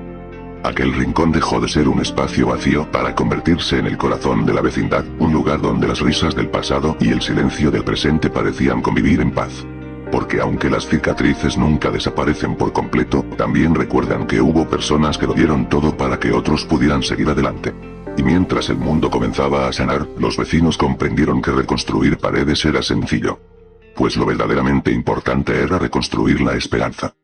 Aquel rincón dejó de ser un espacio vacío para convertirse en el corazón de la vecindad, un lugar donde las risas del pasado y el silencio del presente parecían convivir en paz. Porque aunque las cicatrices nunca desaparecen por completo, también recuerdan que hubo personas que lo dieron todo para que otros pudieran seguir adelante. Y mientras el mundo comenzaba a sanar, los vecinos comprendieron que reconstruir paredes era sencillo. Pues lo verdaderamente importante era reconstruir la esperanza.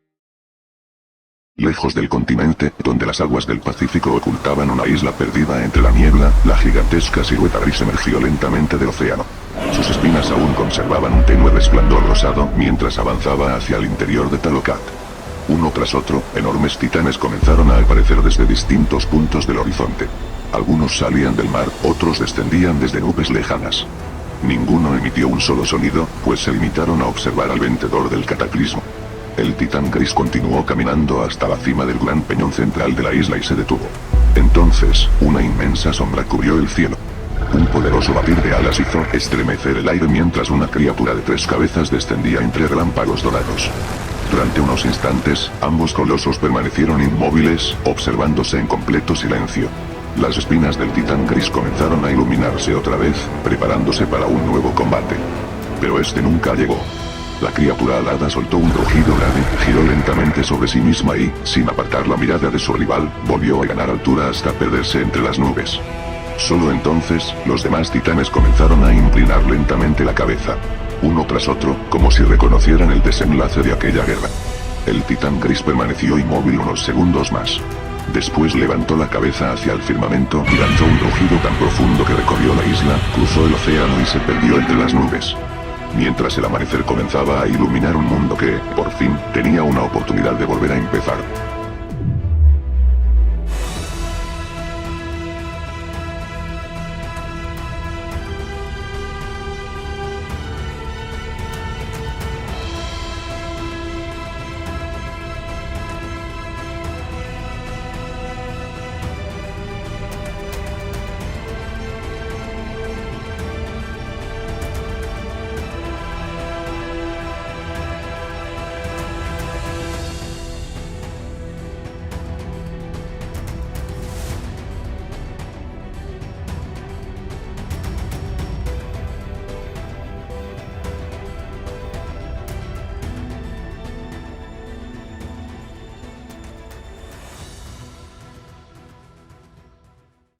Lejos del continente, donde las aguas del Pacífico ocultaban una isla perdida entre la niebla, la gigantesca silueta gris emergió lentamente del océano. Sus espinas aún conservaban un tenue resplandor rosado mientras avanzaba hacia el interior de Talocat. Uno tras otro, enormes titanes comenzaron a aparecer desde distintos puntos del horizonte. Algunos salían del mar, otros descendían desde nubes lejanas. Ninguno emitió un solo sonido, pues se limitaron a observar al vencedor del cataclismo. El titán gris continuó caminando hasta la cima del gran peñón central de la isla y se detuvo. Entonces, una inmensa sombra cubrió el cielo. Un poderoso batir de alas hizo estremecer el aire mientras una criatura de 3 cabezas descendía entre relámpagos dorados. Durante unos instantes, ambos colosos permanecieron inmóviles, observándose en completo silencio. Las espinas del titán gris comenzaron a iluminarse otra vez, preparándose para un nuevo combate. Pero este nunca llegó. La criatura alada soltó un rugido grave, giró lentamente sobre sí misma y, sin apartar la mirada de su rival, volvió a ganar altura hasta perderse entre las nubes. Solo entonces, los demás titanes comenzaron a inclinar lentamente la cabeza. Uno tras otro, como si reconocieran el desenlace de aquella guerra. El titán gris permaneció inmóvil unos segundos más. Después levantó la cabeza hacia el firmamento y lanzó un rugido tan profundo que recorrió la isla, cruzó el océano y se perdió entre las nubes. Mientras el amanecer comenzaba a iluminar un mundo que, por fin, tenía una oportunidad de volver a empezar.